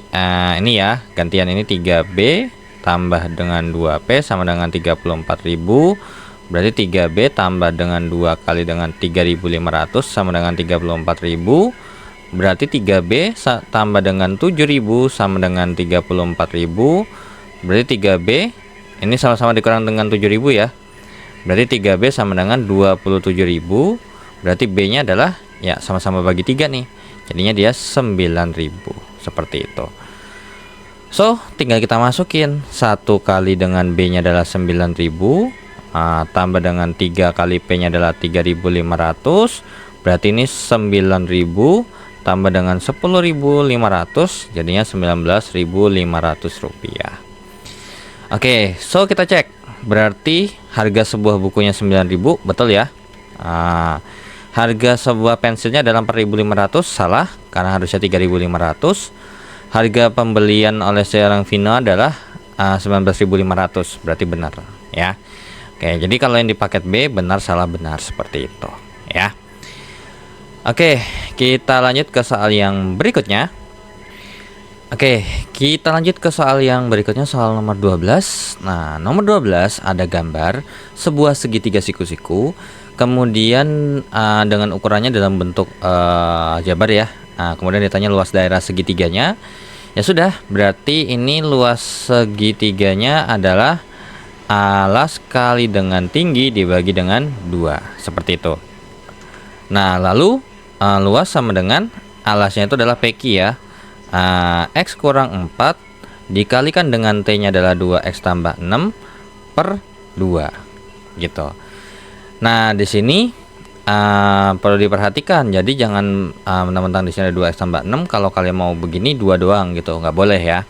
ini ya, gantian ini 3B tambah dengan 2P sama dengan 34.000. Berarti 3B tambah dengan 2 kali dengan 3.500 sama dengan 34.000. Berarti 3B tambah dengan 7.000 sama dengan 34.000. Berarti 3B ini sama-sama dikurang dengan 7.000 ya. Berarti 3B sama dengan 27.000. Berarti B-nya adalah ya sama-sama bagi 3 nih. Jadinya dia 9.000 seperti itu. So, tinggal kita masukin 1 kali dengan B-nya adalah 9.000, tambah dengan 3 kali P-nya adalah 3.500. Berarti ini 9.000 tambah dengan 10.500 jadinya 19.500 rupiah. Oke, so kita cek. Berarti harga sebuah bukunya 9.000, betul ya? Harga sebuah pensilnya adalah 4.500, salah karena harusnya 3.500. Harga pembelian oleh seorang Vino adalah 19.500, berarti benar ya. Oke, jadi kalau yang di paket B benar salah benar seperti itu ya. Oke, kita lanjut ke soal yang berikutnya. Oke, kita lanjut ke soal yang berikutnya, soal nomor 12. Nah, nomor 12 ada gambar sebuah segitiga siku-siku. Kemudian dengan ukurannya dalam bentuk jabar ya. Kemudian ditanya luas daerah segitiganya. Ya sudah, berarti ini luas segitiganya adalah alas kali dengan tinggi dibagi dengan 2, seperti itu. Nah, lalu luas sama dengan alasnya itu adalah PQ ya. X kurang 4 dikalikan dengan T nya adalah 2X tambah 6 per 2 gitu. Nah, di sini perlu diperhatikan. Jadi jangan mentang-mentang di sini ada 2X tambah 6, kalau kalian mau begini 2 doang gitu, nggak boleh ya.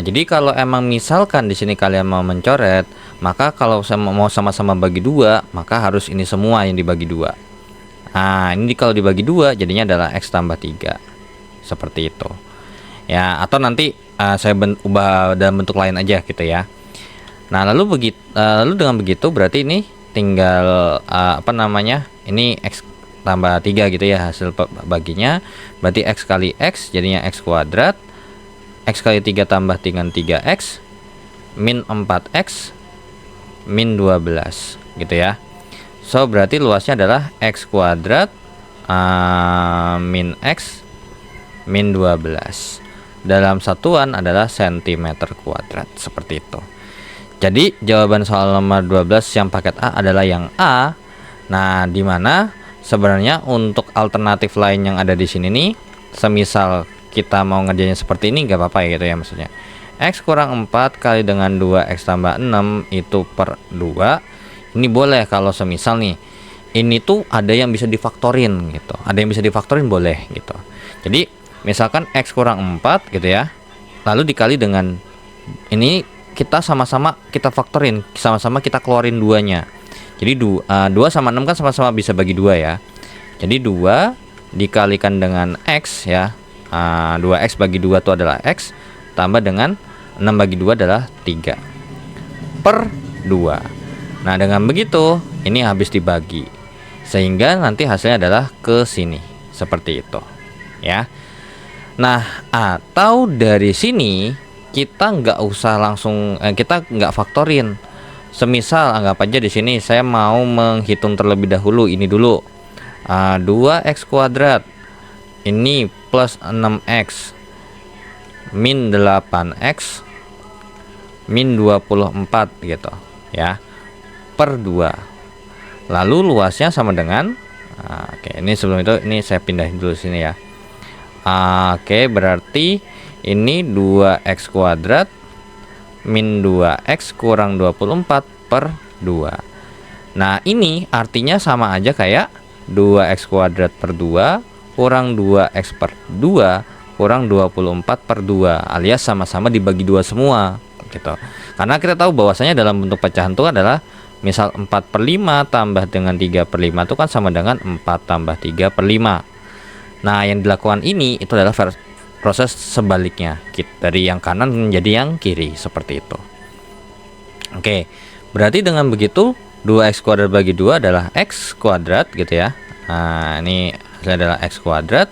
Jadi kalau emang misalkan di sini kalian mau mencoret, maka kalau mau sama-sama bagi 2, maka harus ini semua yang dibagi 2. Ini kalau dibagi 2 jadinya adalah X tambah 3. Seperti itu. Ya, atau nanti saya ubah dalam bentuk lain aja gitu ya. Nah, lalu dengan begitu berarti ini tinggal ini X tambah 3 gitu ya hasil baginya. Berarti X kali X jadinya X kuadrat. X kali 3 tambah dengan 3X min 4X min 12 gitu ya. So, berarti luasnya adalah X kuadrat min X min 12. Dalam satuan adalah cm kuadrat, seperti itu. Jadi jawaban soal nomor 12 yang paket A adalah yang A. Nah, dimana sebenarnya untuk alternatif lain yang ada di sini nih, semisal kita mau ngerjainnya seperti ini nggak apa-apa gitu ya, maksudnya X kurang 4 kali dengan 2X tambah 6 itu per 2. Ini boleh kalau semisal nih ini tuh ada yang bisa difaktorin gitu, ada yang bisa difaktorin boleh gitu. Jadi misalkan X kurang 4 gitu ya, lalu dikali dengan ini, kita sama-sama kita faktorin, sama-sama kita keluarin 2-nya. Jadi 2 sama 6 kan sama-sama bisa bagi 2 ya. Jadi 2 dikalikan dengan X ya, 2X bagi 2 itu adalah X, tambah dengan 6 bagi 2 adalah 3 per 2. Nah, dengan begitu ini habis dibagi, sehingga nanti hasilnya adalah ke sini seperti itu ya. Nah, atau dari sini kita nggak usah langsung kita nggak faktorin. Semisal anggap aja di sini saya mau menghitung terlebih dahulu ini dulu. 2x kuadrat ini plus 6x min 8x min 24 gitu ya, per 2. Lalu luasnya sama dengan oke, ini sebelum itu ini saya pindahin dulu sini ya. Oke, berarti ini 2x kuadrat min 2x kurang 24 per 2. Nah, ini artinya sama aja kayak 2x kuadrat per 2 kurang 2x per 2 kurang 24 per 2, alias sama-sama dibagi 2 semua gitu. Karena kita tahu bahwasanya dalam bentuk pecahan itu adalah misal 4 per 5 tambah dengan 3 per 5 itu kan sama dengan 4 tambah 3 per 5. Nah, yang dilakukan ini itu adalah proses sebaliknya, dari yang kanan menjadi yang kiri seperti itu. Oke, berarti dengan begitu 2x kuadrat bagi 2 adalah x kuadrat gitu ya. Nah, ini hasilnya adalah x kuadrat,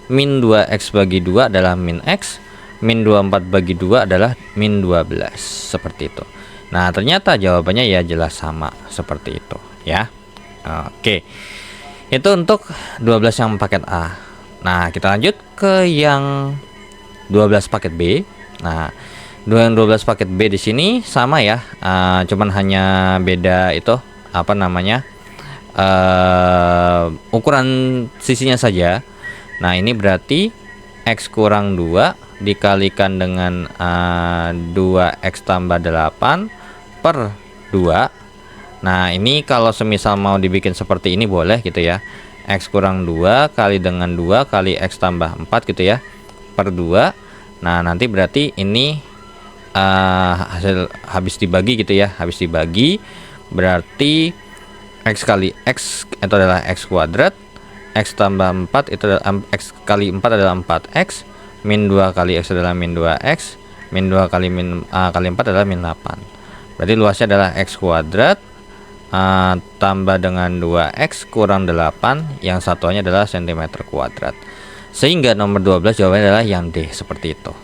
min 2x bagi 2 adalah min x, min 24 bagi 2 adalah min 12 seperti itu. Nah, ternyata jawabannya ya jelas sama seperti itu ya. Oke, itu untuk 12 yang paket A. Nah, kita lanjut ke yang 12 paket B. Nah, 12 paket B di sini sama ya, cuman hanya beda itu apa namanya, ukuran sisinya saja. Nah, ini berarti x kurang 2 dikalikan dengan 2x tambah 8 per 2. Nah, ini kalau semisal mau dibikin seperti ini boleh gitu ya, x kurang 2 kali dengan 2 kali x tambah 4 gitu ya, per 2. Nah, nanti berarti ini hasil habis dibagi gitu ya, habis dibagi berarti x kali x itu adalah x kuadrat, x tambah 4 itu adalah x kali 4 adalah 4x, min 2 kali x adalah min 2x, min 2 kali min kali 4 adalah min 8. Berarti luasnya adalah x kuadrat tambah dengan 2x kurang 8, yang satuannya adalah cm kuadrat. Sehingga nomor 12 jawabannya adalah yang D seperti itu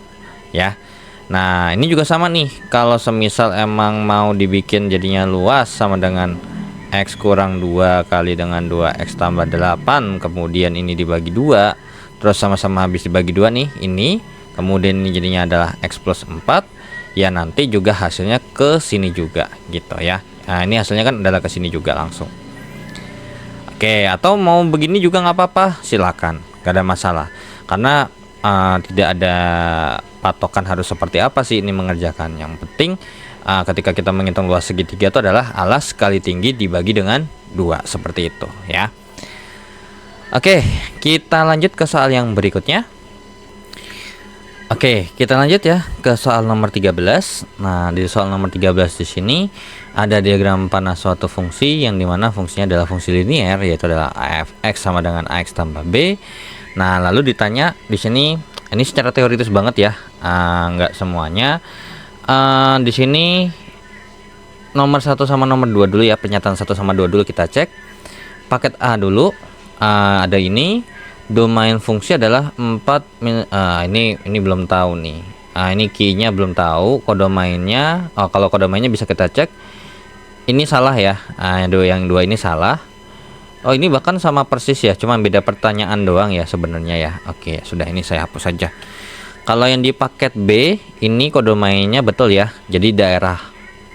ya. Nah, ini juga sama nih, kalau semisal emang mau dibikin jadinya luas sama dengan x kurang 2 kali dengan 2x tambah 8, kemudian ini dibagi 2, terus sama-sama habis dibagi 2 nih ini, kemudian ini jadinya adalah x plus 4, ya nanti juga hasilnya ke sini juga gitu ya. Nah, ini hasilnya kan adalah ke sini juga langsung. Oke, atau mau begini juga nggak apa-apa, silakan, gak ada masalah. Karena tidak ada patokan harus seperti apa sih ini mengerjakan. Yang penting ketika kita menghitung luas segitiga itu adalah alas kali tinggi dibagi dengan 2 seperti itu ya. Oke, kita lanjut ke soal yang berikutnya. Oke, kita lanjut ya ke soal nomor 13. Nah, di soal nomor 13 di sini ada diagram panas suatu fungsi yang dimana fungsinya adalah fungsi linier, yaitu adalah f(x) sama dengan ax tambah b. Nah, lalu ditanya di sini, ini secara teoritis banget ya, nggak semuanya. Di sini nomor 1 sama nomor 2 dulu ya, pernyataan 1 sama 2 dulu kita cek. Paket A dulu, ada ini. Domain fungsi adalah 4 ini belum tahu nih. Ini key-nya belum tahu, kodomainnya. Kalau kodomainnya bisa kita cek. Ini salah ya. Yang dua ini salah. Oh, ini bahkan sama persis ya, cuma beda pertanyaan doang ya sebenarnya ya. Oke, sudah, ini saya hapus saja. Kalau yang di paket B ini kodomainnya betul ya. Jadi daerah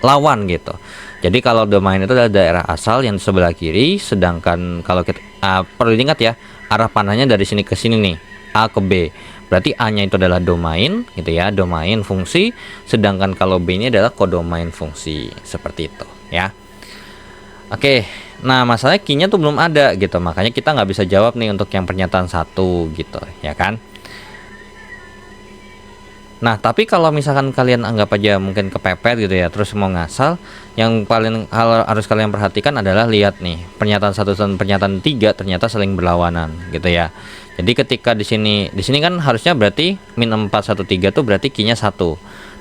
lawan gitu. Jadi kalau domain itu adalah daerah asal yang di sebelah kiri, sedangkan kalau kita perlu diingat ya, arah panahnya dari sini ke sini nih, A ke B. Berarti A-nya itu adalah domain gitu ya, domain fungsi, sedangkan kalau B ini adalah kodomain fungsi, seperti itu ya. Oke, nah masalahnya key-nya tuh belum ada gitu, makanya kita nggak bisa jawab nih untuk yang pernyataan 1 gitu ya kan. Nah, tapi kalau misalkan kalian anggap aja mungkin kepepet gitu ya, terus mau ngasal, yang paling harus kalian perhatikan adalah lihat nih, pernyataan 1 dan pernyataan 3 ternyata saling berlawanan gitu ya. Jadi ketika di sini kan harusnya berarti min 413 tuh berarti key-nya 1.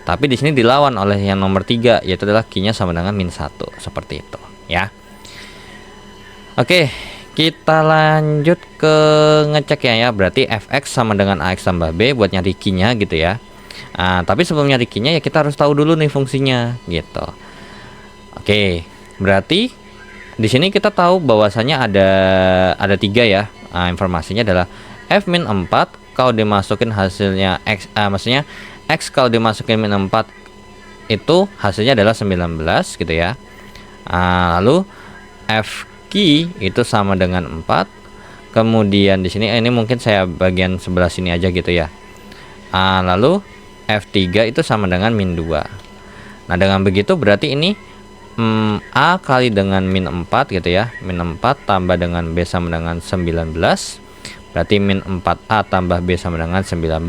Tapi di sini dilawan oleh yang nomor 3, yaitu adalah Q-nya sama dengan min 1, seperti itu ya. Oke, kita lanjut ke ngecek ya. Berarti fx sama dengan ax tambah b buat nyari Q-nya gitu ya. Tapi sebelum nyari Q-nya ya kita harus tahu dulu nih fungsinya gitu. Oke, berarti di sini kita tahu bahwasanya ada 3 ya. Informasinya adalah f min 4 kalau dimasukin hasilnya x, maksudnya x kalau dimasukin min 4 itu hasilnya adalah 19 gitu ya. Lalu f Q itu sama dengan 4. Kemudian di sini ini mungkin saya bagian sebelah sini aja gitu ya. Lalu F3 itu sama dengan min 2. Nah, dengan begitu berarti ini A kali dengan min 4 gitu ya. Min 4 tambah dengan B sama dengan 19. Berarti min 4A tambah B sama dengan 19.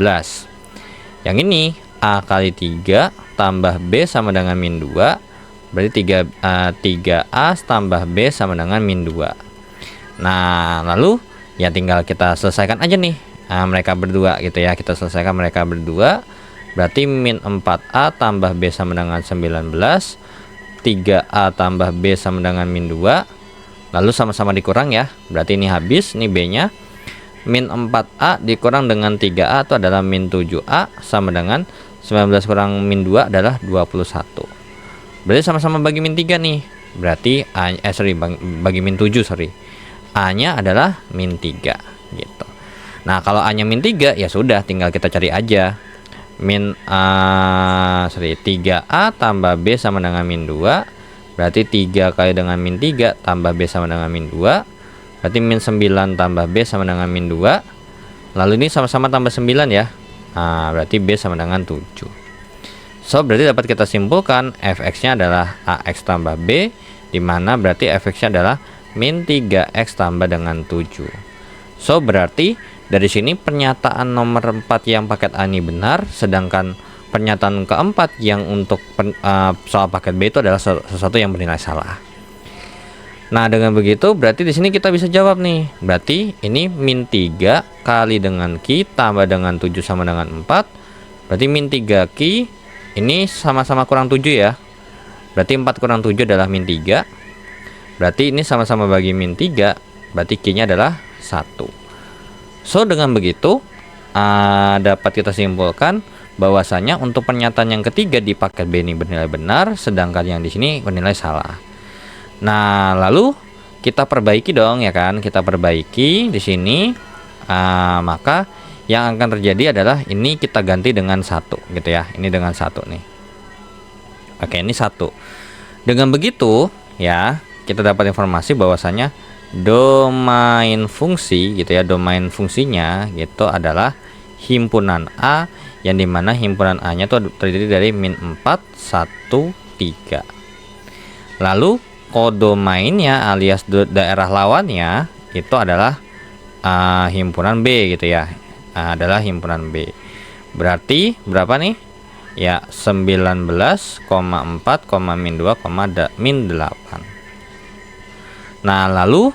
Yang ini A kali 3 tambah B sama dengan min 2. Berarti 3A tambah B sama dengan min 2. Nah, lalu ya tinggal kita selesaikan aja nih mereka berdua gitu ya. Kita selesaikan mereka berdua. Berarti min 4A tambah B sama dengan 19, 3A tambah B sama dengan min 2. Lalu sama-sama dikurang ya. Berarti ini habis, ini B-nya. Min 4A dikurang dengan 3A itu adalah min 7A sama dengan 19 kurang min 2 adalah 21. Berarti sama-sama bagi min 3 nih. Berarti bagi min 7 A-nya adalah min 3 gitu. Nah, kalau A-nya min 3 ya sudah tinggal kita cari aja. 3A tambah B sama dengan min 2. Berarti 3 kali dengan min 3 tambah B sama dengan min 2. Berarti min 9 tambah B sama dengan min 2. Lalu ini sama-sama tambah 9 ya. Berarti B sama dengan 7. So, berarti dapat kita simpulkan fx-nya adalah ax tambah b, dimana berarti fx-nya adalah min 3x tambah dengan 7. So, berarti dari sini pernyataan nomor 4 yang paket A ini benar, sedangkan pernyataan keempat yang untuk soal paket B itu adalah sesuatu yang bernilai salah. Nah, dengan begitu berarti di sini kita bisa jawab nih. Berarti ini min 3 kali dengan Q tambah dengan 7 sama dengan 4. Berarti min 3Q ini sama-sama kurang 7 ya. Berarti 4 kurang 7 adalah min 3. Berarti ini sama-sama bagi min 3. Berarti Q-nya adalah 1. So, dengan begitu dapat kita simpulkan bahwasanya untuk pernyataan yang ketiga di paket B ini bernilai benar, sedangkan yang di sini bernilai salah. Nah, lalu kita perbaiki dong ya kan? Kita perbaiki di sini. Maka yang akan terjadi adalah ini kita ganti dengan 1 gitu ya. Ini dengan 1 nih. Oke, ini 1. Dengan begitu ya, kita dapat informasi bahwasanya domain fungsi gitu ya, domain fungsinya gitu adalah himpunan A, yang dimana himpunan A nya itu terdiri dari min 4, 1, 3. Lalu kodomainnya alias daerah lawannya itu adalah himpunan B gitu ya. Adalah himpunan B. Berarti berapa nih? Ya, 19,4, min 2, min 8. Nah, lalu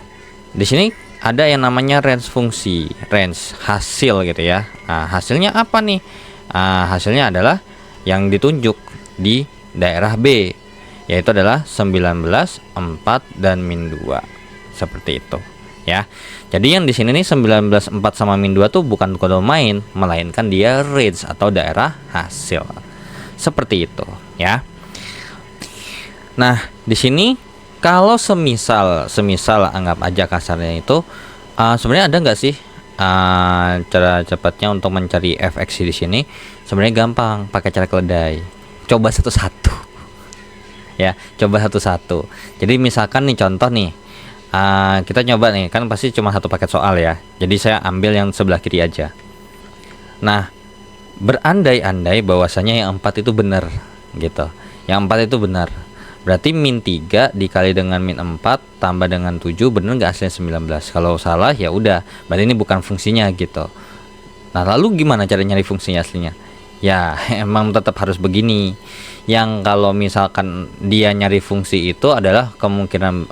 di sini ada yang namanya range fungsi, range hasil gitu ya. Hasilnya apa nih? Hasilnya adalah yang ditunjuk di daerah B, yaitu adalah 19, 4 dan min 2. Seperti itu ya. Jadi yang di sini nih 19,4 sama min 2 tuh bukan kodomain, melainkan dia range atau daerah hasil. Seperti itu ya. Nah, di sini kalau semisal anggap aja kasarnya itu sebenarnya ada nggak sih cara cepatnya untuk mencari fx di sini? Sebenarnya gampang, pakai cara keledai. Coba satu-satu. Ya, coba satu-satu. Jadi misalkan nih contoh nih, kita coba nih, kan pasti cuma satu paket soal ya. Jadi saya ambil yang sebelah kiri aja. Nah, berandai-andai bahwasanya yang 4 itu benar gitu. Yang 4 itu benar. Berarti min 3 dikali dengan min 4 tambah dengan 7 benar nggak hasilnya 19? Kalau salah ya udah, berarti ini bukan fungsinya gitu. Nah, lalu gimana cara nyari fungsinya aslinya? Ya, emang tetap harus begini. Yang kalau misalkan dia nyari fungsi itu adalah kemungkinan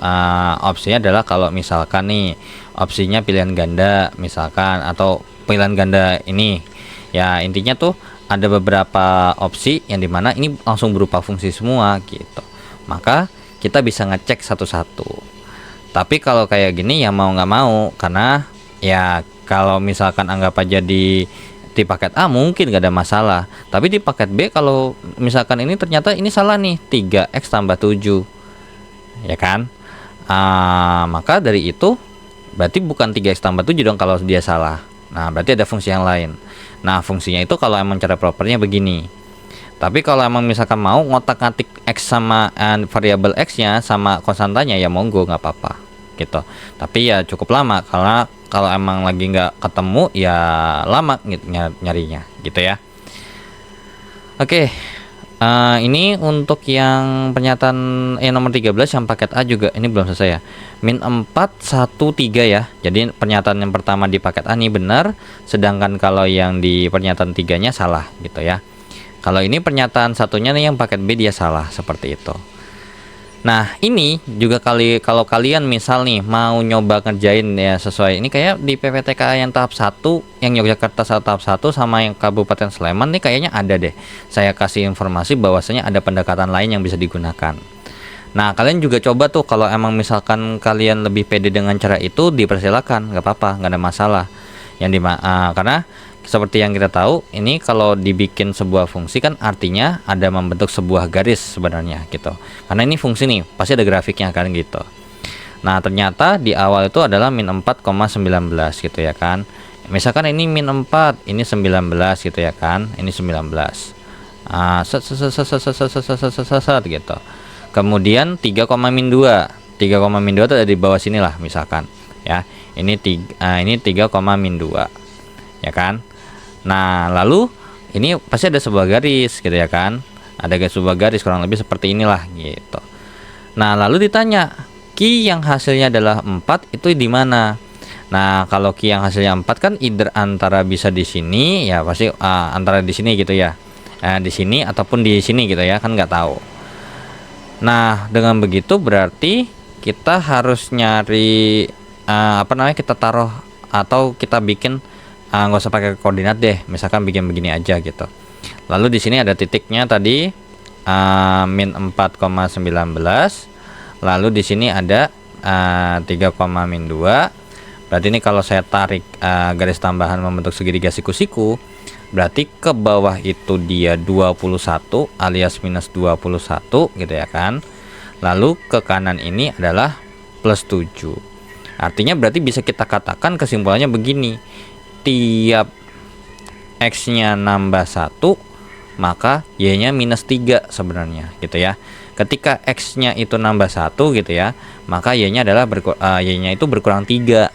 opsinya adalah kalau misalkan nih opsinya pilihan ganda misalkan, atau pilihan ganda ini ya intinya tuh ada beberapa opsi yang dimana ini langsung berupa fungsi semua gitu. Maka kita bisa ngecek satu-satu. Tapi kalau kayak gini ya mau nggak mau, karena ya kalau misalkan anggap aja di paket A mungkin gak ada masalah, tapi di paket B kalau misalkan ini ternyata ini salah nih, 3x tambah 7, ya kan? Maka dari itu berarti bukan 3x tambah 7 dong kalau dia salah. Nah berarti ada fungsi yang lain. Nah fungsinya itu kalau emang cara propernya begini. Tapi kalau emang misalkan mau ngotak-ngatik x sama variabel x nya sama konstantanya, ya monggo, nggak apa-apa gitu. Tapi ya cukup lama, karena kalau emang lagi nggak ketemu ya lama gitu nyarinya gitu ya. Oke, ini untuk yang pernyataan nomor 13 yang paket A juga ini belum selesai ya. Min 4 1 3 ya. Jadi pernyataan yang pertama di paket A ini benar, sedangkan kalau yang di pernyataan 3-nya salah gitu ya. Kalau ini pernyataan satunya nih yang paket B dia salah, seperti itu. Nah ini juga kalau kalian misal nih mau nyoba ngerjain ya sesuai ini, kayak di PPTK yang tahap 1 yang Yogyakarta tahap 1 sama yang Kabupaten Sleman nih kayaknya ada deh. Saya kasih informasi bahwasanya ada pendekatan lain yang bisa digunakan. Nah kalian juga coba tuh, kalau emang misalkan kalian lebih pede dengan cara itu, dipersilakan, nggak apa-apa, nggak ada masalah. Karena seperti yang kita tahu, ini kalau dibikin sebuah fungsi kan artinya ada membentuk sebuah garis sebenarnya gitu. Karena ini fungsi nih, pasti ada grafiknya kan gitu. Nah ternyata di awal itu adalah min 4,19 gitu ya kan. Misalkan ini min 4, ini 19 gitu ya kan. Ini 19. Gitu. Kemudian 3, min 2. 3, min 2 itu ada di bawah sini lah misalkan ya. Ini 3, min 2 ya kan. Nah lalu ini pasti ada sebuah garis gitu ya kan, ada sebuah garis kurang lebih seperti inilah gitu. Nah lalu ditanya Ki yang hasilnya adalah 4 itu di mana. Nah kalau Ki yang hasilnya 4 kan either antara bisa di sini ya, pasti antara di sini gitu ya, di sini ataupun di sini gitu ya kan, nggak tahu. Nah dengan begitu berarti kita harus nyari kita taruh atau kita bikin, nggak usah pakai koordinat deh, misalkan bikin begini aja gitu. Lalu di sini ada titiknya tadi, min 4,19, lalu di sini ada 3, min 2. Berarti ini kalau saya tarik garis tambahan membentuk segitiga siku-siku, berarti ke bawah itu dia 21 alias minus 21 gitu ya kan. Lalu ke kanan ini adalah plus 7. Artinya berarti bisa kita katakan kesimpulannya begini, tiap x-nya nambah 1 maka y-nya minus 3 sebenarnya gitu ya. Ketika x-nya itu nambah 1 gitu ya, maka y-nya adalah y-nya itu berkurang 3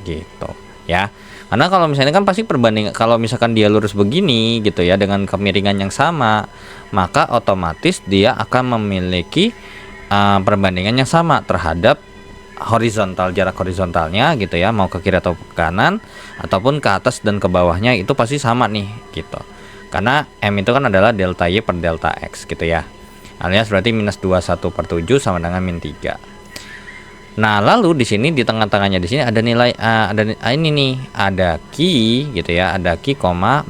gitu ya. Karena kalau misalnya kan pasti perbandingan, kalau misalkan dia lurus begini gitu ya dengan kemiringan yang sama, maka otomatis dia akan memiliki perbandingan yang sama terhadap horizontal, jarak horizontalnya gitu ya, mau ke kiri atau ke kanan ataupun ke atas dan ke bawahnya itu pasti sama nih gitu. Karena M itu kan adalah delta Y per delta X gitu ya, alias berarti minus 21 per 7 sama dengan min 3. Nah lalu di sini di tengah-tengahnya di sini ada nilai ini nih, ada Ki gitu ya, ada Ki, 4.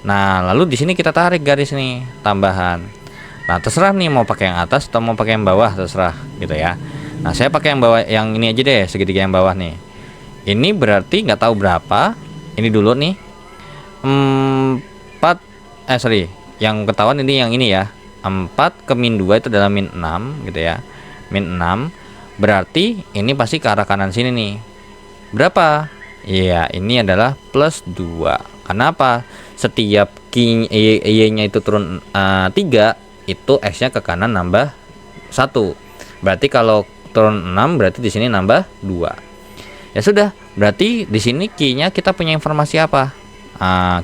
Nah lalu di sini kita tarik garis nih tambahan. Nah terserah nih mau pakai yang atas atau mau pakai yang bawah, terserah gitu ya. Nah saya pakai yang bawah, yang ini aja deh, segitiga yang bawah nih. Ini berarti nggak tahu berapa. Ini dulu nih 4, yang ketahuan ini yang ini ya, 4 ke min 2 itu adalah min 6 gitu ya, min 6. Berarti ini pasti ke arah kanan sini nih. Berapa? Iya ini adalah plus 2. Kenapa? Setiap y-nya itu turun 3, itu x-nya ke kanan nambah 1. Berarti kalau turun 6 berarti di sini nambah 2. Ya sudah, berarti di sini Q-nya kita punya informasi apa?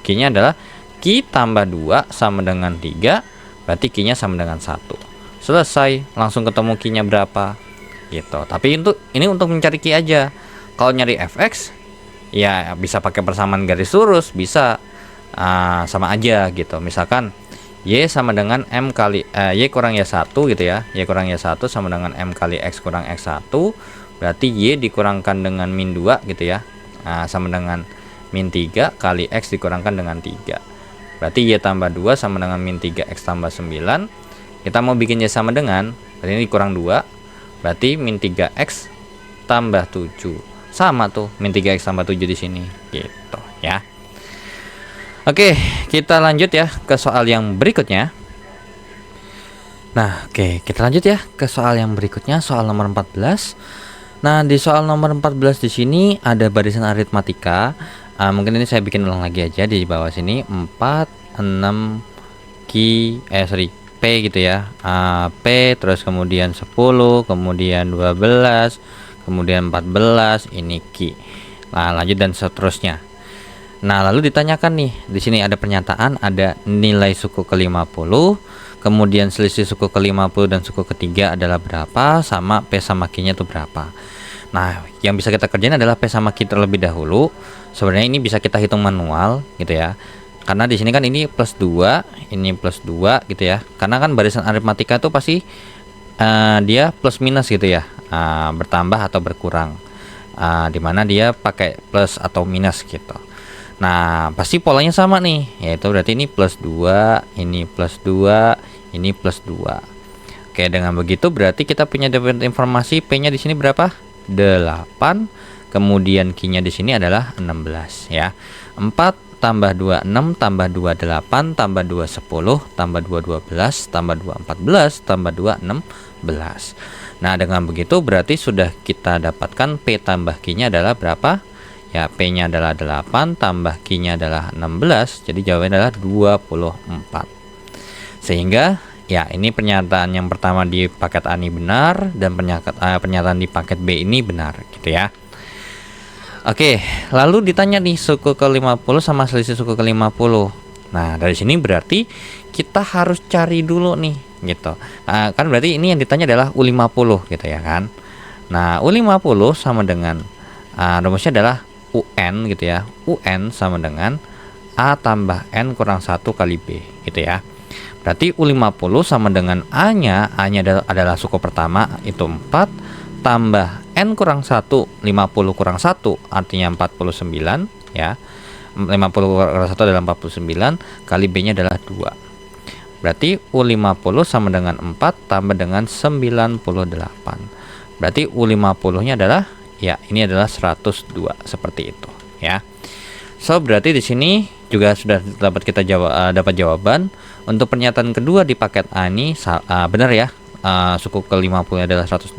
Q-nya adalah Q tambah 2 sama dengan 3, berarti Q-nya sama dengan 1. Selesai, langsung ketemu Q-nya berapa gitu. Tapi ini untuk mencari Q aja. Kalau nyari fx ya bisa pakai persamaan garis lurus, bisa sama aja gitu. Misalkan Y sama dengan M kali Y kurang Y1 gitu ya. Y kurang Y1 sama dengan M kali X kurang X1. Berarti Y dikurangkan dengan min 2 gitu ya. Sama dengan min 3 kali X dikurangkan dengan 3. Berarti Y tambah 2 sama dengan min 3X tambah 9. Kita mau bikin Y sama dengan, berarti ini kurang 2. Berarti min 3X tambah 7. Sama tuh, min 3X tambah 7 di sini. Gitu ya. Oke, kita lanjut ya ke soal yang berikutnya. Nah, oke, kita lanjut ya ke soal yang berikutnya, soal nomor 14. Nah, di soal nomor 14 di sini ada barisan aritmatika. Mungkin ini saya bikin ulang lagi aja di bawah sini, 4 6 P gitu ya. P terus kemudian 10, kemudian 12, kemudian 14, ini Q. Nah, lanjut dan seterusnya. Nah, lalu ditanyakan nih, di sini ada pernyataan, ada nilai suku ke-50, kemudian selisih suku ke-50 dan suku ketiga adalah berapa, sama P sama Q-nya itu berapa. Nah, yang bisa kita kerjain adalah P sama Q terlebih dahulu. Sebenarnya ini bisa kita hitung manual gitu ya. Karena di sini kan ini plus 2, ini plus 2 gitu ya. Karena kan barisan aritmatika itu pasti dia plus minus gitu ya. Bertambah atau berkurang. Dimana dia pakai plus atau minus gitu. Nah, pasti polanya sama nih, yaitu berarti ini plus 2, ini plus 2, ini plus 2. Oke, dengan begitu berarti kita punya dapat informasi P-nya di sini berapa? 8. Kemudian Q-nya di sini adalah 16 ya. 4 tambah 2 6 tambah 2 8 tambah 2 10 tambah 2 12 tambah 2 14 tambah 2 16. Nah, dengan begitu berarti sudah kita dapatkan P tambah Q-nya adalah berapa? Ya, P-nya adalah 8 tambah Q-nya adalah 16. Jadi jawabannya adalah 24. Sehingga ya, ini pernyataan yang pertama di paket A ini benar, dan pernyataan di paket B ini benar gitu ya. Oke, lalu ditanya nih suku ke-50 sama selisih suku ke-50. Nah, dari sini berarti kita harus cari dulu nih gitu. Kan berarti ini yang ditanya adalah U50 gitu ya kan. Nah, U50 sama dengan rumusnya adalah UN gitu ya. UN sama dengan A tambah N kurang 1 kali B gitu ya. Berarti U50 sama dengan A-nya adalah suku pertama itu 4 tambah N kurang 1, 50 kurang 1 artinya 49 ya. 50 kurang 1 adalah 49 kali B-nya adalah 2. Berarti U50 sama dengan 4 tambah dengan 98. Berarti U50-nya adalah ya, ini adalah 102 seperti itu ya. So, berarti di sini juga sudah dapat kita dapat jawaban. Untuk pernyataan kedua di paket A ini benar ya. Suku ke-50 adalah 102,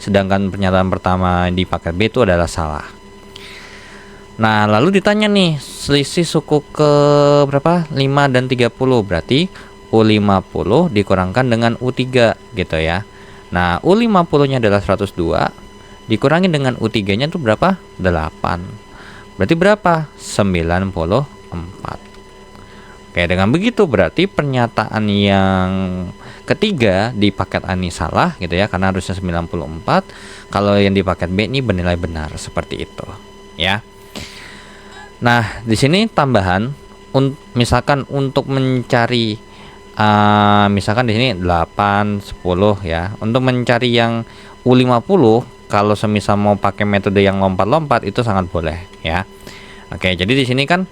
sedangkan pernyataan pertama di paket B itu adalah salah. Nah, lalu ditanya nih, selisih suku ke berapa? 5 dan 30. Berarti U50 dikurangkan dengan U3 gitu ya. Nah, U50-nya adalah 102, dikurangi dengan U3-nya itu berapa? 8. Berarti berapa? 94. Oke, dengan begitu berarti pernyataan yang ketiga di paket A ini salah gitu ya, karena harusnya 94. Kalau yang di paket B ini bernilai benar seperti itu ya. Nah, di sini tambahan misalkan untuk mencari misalkan di sini 8 10 ya. Untuk mencari yang U50 kalau semisal mau pakai metode yang lompat-lompat itu sangat boleh ya. Oke, jadi di sini kan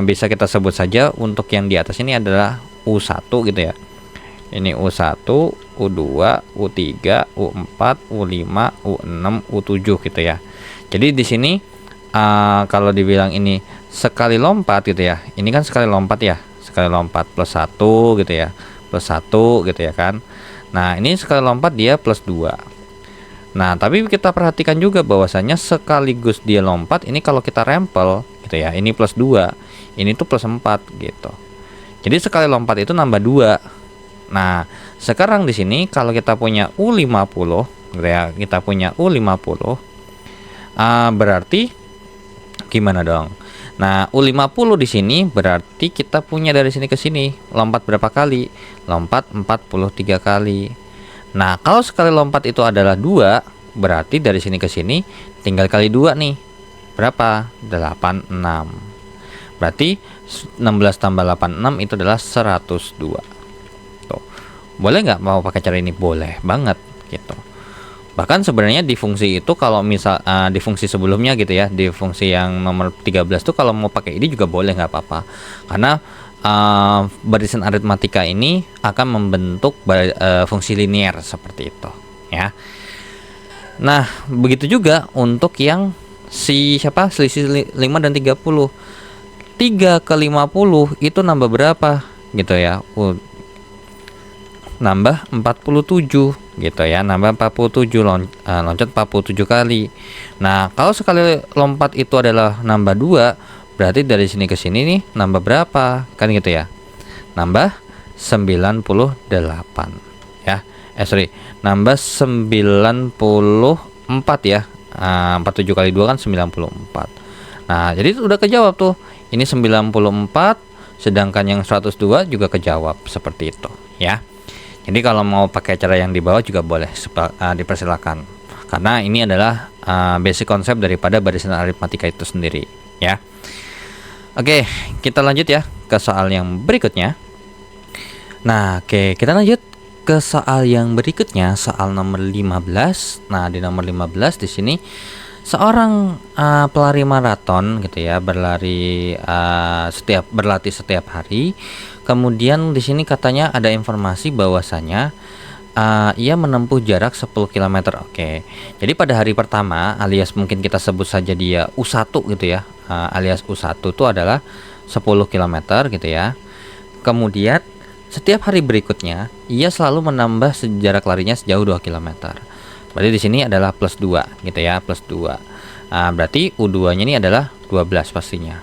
bisa kita sebut saja untuk yang di atas ini adalah U1 gitu ya. Ini U1, U2, U3, U4, U5, U6, U7 gitu ya. Jadi di sini kalau dibilang ini sekali lompat gitu ya. Ini kan sekali lompat ya. Sekali lompat plus 1 gitu ya. Plus 1 gitu ya kan. Nah, ini sekali lompat dia plus 2. Nah, tapi kita perhatikan juga bahwasanya sekaligus dia lompat ini kalau kita rempel gitu ya. Ini plus 2, ini tuh plus 4 gitu. Jadi sekali lompat itu nambah 2. Nah, sekarang di sini kalau kita punya U50 gitu ya, kita punya U50 berarti gimana dong? Nah, U50 di sini berarti kita punya dari sini ke sini lompat berapa kali? Lompat 43 kali. Nah, kalau sekali lompat itu adalah 2, berarti dari sini ke sini tinggal kali 2 nih. Berapa? 86. Berarti 16 tambah 86 itu adalah 102. Tuh. Boleh nggak mau pakai cara ini? Boleh banget gitu. Bahkan sebenarnya di fungsi itu kalau misal di fungsi sebelumnya gitu ya, di fungsi yang nomor 13 tuh kalau mau pakai ini juga boleh, nggak apa-apa. Karena barisan aritmatika ini akan membentuk fungsi linier seperti itu ya. Nah, begitu juga untuk yang selisih 5 dan 30. 3 ke 50 itu nambah berapa gitu ya? Nambah 47 gitu ya, nambah 47, loncat 47 kali. Nah, kalau sekali lompat itu adalah nambah 2, berarti dari sini ke sini nih nambah berapa? Kan gitu ya. Nambah 98 ya. Nambah 94 ya. 47 kali 2 kan 94. Nah, jadi itu udah kejawab tuh. Ini 94, sedangkan yang 102 juga kejawab seperti itu ya. Jadi kalau mau pakai cara yang di bawah juga boleh, dipersilakan. Karena ini adalah basic konsep daripada barisan aritmatika itu sendiri ya. Oke, kita lanjut ya ke soal yang berikutnya. Nah, kita lanjut ke soal yang berikutnya, soal nomor 15. Nah, di nomor 15 di sini seorang pelari maraton gitu ya, berlatih setiap hari. Kemudian di sini katanya ada informasi bahwasanya ia menempuh jarak 10 km. Oke. Jadi pada hari pertama, alias mungkin kita sebut saja dia U1 gitu ya. Alias U1 itu adalah 10 km gitu ya. Kemudian setiap hari berikutnya ia selalu menambah jarak larinya sejauh 2 km. Berarti di sini adalah plus 2 gitu ya, plus 2. Berarti U2-nya ini adalah 12 pastinya.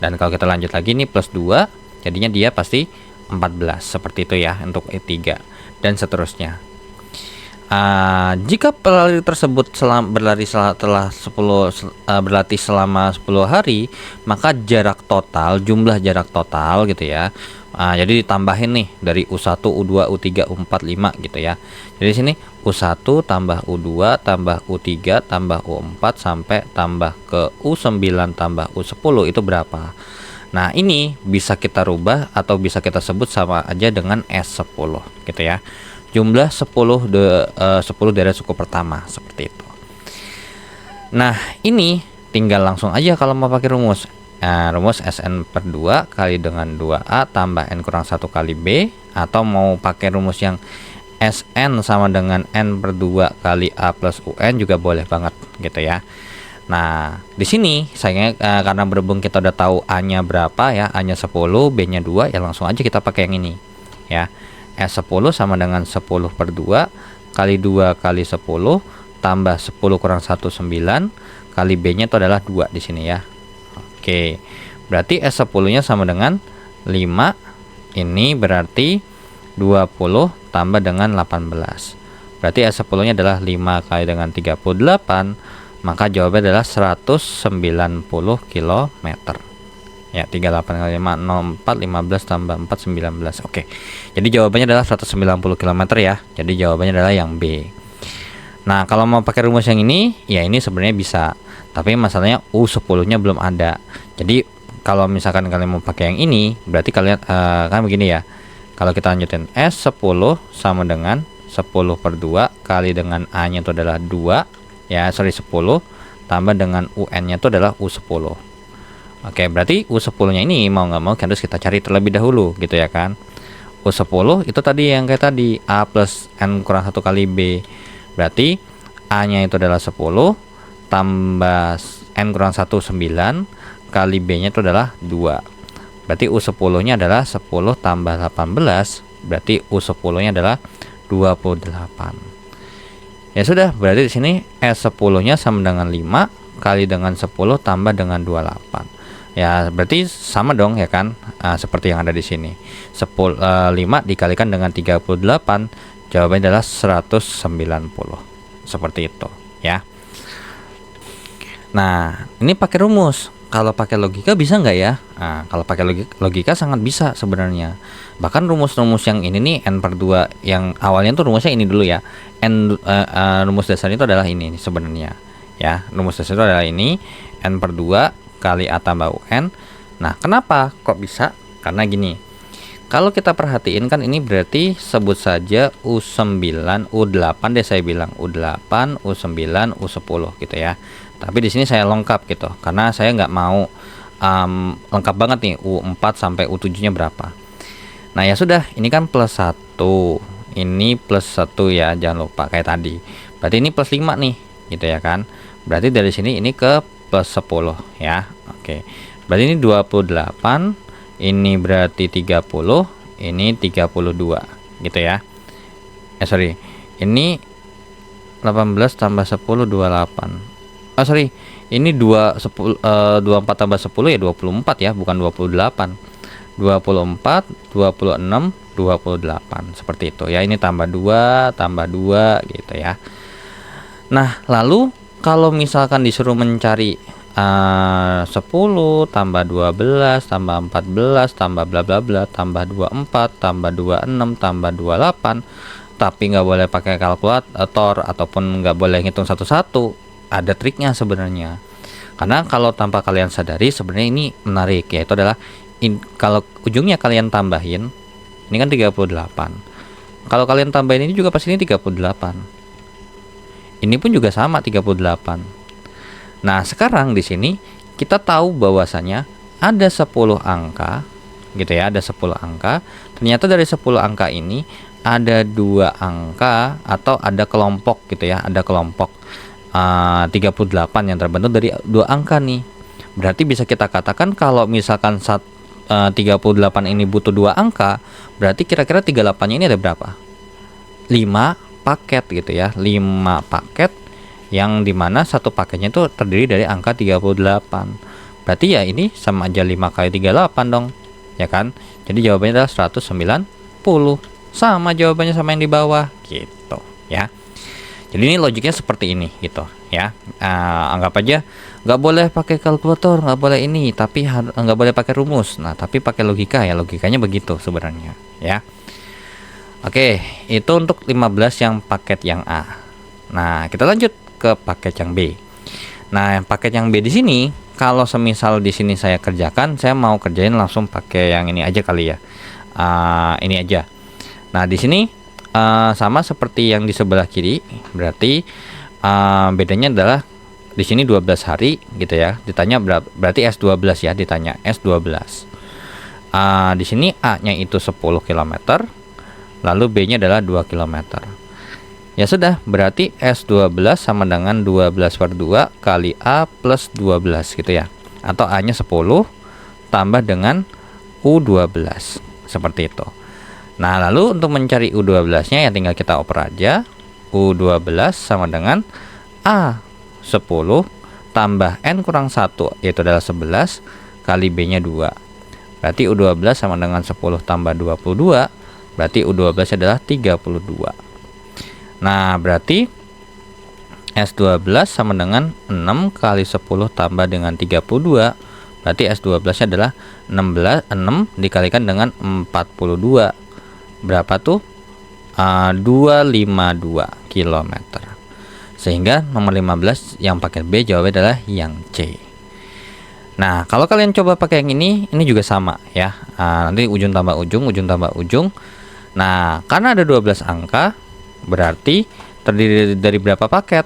Dan kalau kita lanjut lagi nih plus 2, jadinya dia pasti 14 seperti itu ya untuk E3 dan seterusnya. Jika pelari tersebut berlatih selama 10 hari, maka jumlah jarak total gitu ya. Jadi ditambahin nih dari U1, U2, U3, U4, 5 gitu ya. Jadi sini U1 tambah U2 tambah U3 tambah U4 sampai tambah ke U9 tambah U10 itu berapa? Nah, ini bisa kita rubah atau bisa kita sebut sama aja dengan S10 gitu ya. Jumlah 10 dari suku pertama seperti itu. Nah, ini tinggal langsung aja kalau mau pakai rumus. Rumus SN/2 kali dengan 2A tambah N kurang 1 kali B, atau mau pakai rumus yang SN sama dengan N/2 kali A plus UN juga boleh banget gitu ya. Nah, di sini sayangnya karena berhubung kita udah tahu A-nya berapa ya, A-nya 10, B-nya 2, ya langsung aja kita pakai yang ini ya. S10 sama dengan 10/2 kali 2 kali 10 tambah 10 kurang 1 9 kali B-nya itu adalah 2 di sini ya. Oke. Berarti S10-nya sama dengan 5. Ini berarti 20 tambah dengan 18. Berarti S10-nya adalah 5 kali dengan 38. Maka jawabannya adalah 190 km. Ya, 38 kali 5 04, 15 tambah 4 19. Oke. Jadi jawabannya adalah 190 km ya. Jadi jawabannya adalah yang B. Nah, kalau mau pakai rumus yang ini, ya ini sebenarnya bisa. Tapi masalahnya U10-nya belum ada. Jadi kalau misalkan kalian mau pakai yang ini, berarti kalian kan begini ya. Kalau kita lanjutin S10 sama dengan 10/2 kali dengan A-nya itu adalah 2. Ya, 10 tambah dengan UN-nya itu adalah U10. Oke, berarti U10-nya ini mau nggak mau harus kita cari terlebih dahulu gitu ya kan. U10 itu tadi yang kayak tadi A plus N kurang 1 kali B. Berarti A-nya itu adalah 10 tambah N kurang 1 9 kali B-nya itu adalah 2. Berarti U10-nya adalah 10 tambah 18. Berarti U10-nya adalah 28. Ya sudah, berarti di sini S10-nya sama dengan 5 kali dengan 10 tambah dengan 28. Ya, berarti sama dong ya kan? Seperti yang ada di sini. 5 dikalikan dengan 38, jawabannya adalah 190. Seperti itu, ya. Nah, ini pakai rumus. Kalau pakai logika bisa nggak ya? Nah, kalau pakai logika sangat bisa sebenarnya. Bahkan rumus-rumus yang ini nih N/2 yang awalnya tuh rumusnya ini dulu ya. Rumus dasarnya itu adalah ini sebenarnya. Ya, rumus dasar itu adalah ini N/2 kali A tambah UN. Nah, kenapa kok bisa? Karena gini. Kalau kita perhatiin kan ini berarti sebut saja U9, U8 deh saya bilang, U8, U9, U10 gitu ya. Tapi di sini saya lengkap gitu, karena saya nggak mau lengkap banget nih U4 sampai U7 nya berapa. Nah ya sudah, ini kan plus 1, ini plus 1 ya, jangan lupa kayak tadi. Berarti ini plus 5 nih gitu ya kan. Berarti dari sini ini ke plus 10 ya. Oke, berarti ini 28, ini berarti 30, ini 32 gitu ya. Sorry, ini 18 tambah 10 28. Sorry, ini 24 tambah 10 ya 24 ya, bukan 28. 24, 26, 28 seperti itu ya. Ini tambah 2 gitu ya. Nah, lalu kalau misalkan disuruh mencari 10 tambah 12 tambah 14 tambah bla bla bla tambah 24 tambah 26 tambah 28, tapi nggak boleh pakai kalkulator ataupun nggak boleh ngitung satu-satu, ada triknya sebenarnya. Karena kalau tanpa kalian sadari sebenarnya ini menarik, yaitu adalah kalau ujungnya kalian tambahin, ini kan 38. Kalau kalian tambahin ini juga pasti ini 38. Ini pun juga sama 38. Nah, sekarang di sini kita tahu bahwasanya ada 10 angka gitu ya, ada 10 angka. Ternyata dari 10 angka ini ada 2 angka atau ada kelompok gitu ya, ada kelompok 38 yang terbentuk dari 2 angka nih. Berarti bisa kita katakan kalau misalkan 38 ini butuh 2 angka, berarti kira-kira 38-nya ini ada berapa? 5 paket gitu ya, 5 paket yang dimana satu paketnya itu terdiri dari angka 38. Berarti ya ini sama aja 5 kali 38 dong, ya kan? Jadi jawabannya adalah 190. Sama jawabannya sama yang di bawah gitu ya. Jadi ini logiknya seperti ini gitu ya. Anggap aja nggak boleh pakai kalkulator, nggak boleh ini, tapi nggak boleh pakai rumus. Nah, tapi pakai logika ya, logikanya begitu sebenarnya ya. Oke, itu untuk 15 yang paket yang A. Nah, kita lanjut ke paket yang B. Nah, paket yang B di sini, kalau semisal di sini saya kerjakan, saya mau kerjain langsung pakai yang ini aja kali ya. Ini aja. Nah, di sini sama seperti yang di sebelah kiri, berarti bedanya adalah di sini 12 hari gitu ya. Ditanya berarti S12 ya, ditanya S12. Di sini A-nya itu 10 km, lalu B-nya adalah 2 km. Ya sudah, berarti S12 sama dengan 12 per 2 kali A plus 12 gitu ya. Atau A-nya 10 tambah dengan U12 seperti itu. Nah, lalu untuk mencari U12-nya ya tinggal kita oper aja. U12 sama dengan A10 tambah N kurang 1, yaitu adalah 11, kali B-nya 2. Berarti U12 sama dengan 10 tambah 22, berarti U12 adalah 32. Nah, berarti S12 sama dengan 6 kali 10 tambah dengan 32, berarti S12-nya adalah 6 dikalikan dengan 42. Berapa tuh? 252 km. Sehingga nomor 15 yang paket B jawabnya adalah yang C. Nah, kalau kalian coba pakai yang ini juga sama ya. Nanti ujung tambah ujung, ujung tambah ujung. Nah, karena ada 12 angka, berarti terdiri dari berapa paket?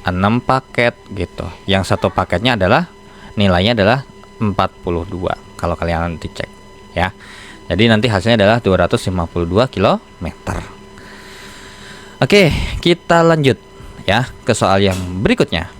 6 paket gitu. Yang satu paketnya adalah nilainya adalah 42 kalau kalian nanti cek ya. Jadi nanti hasilnya adalah 252 km. Oke, kita lanjut ya ke soal yang berikutnya.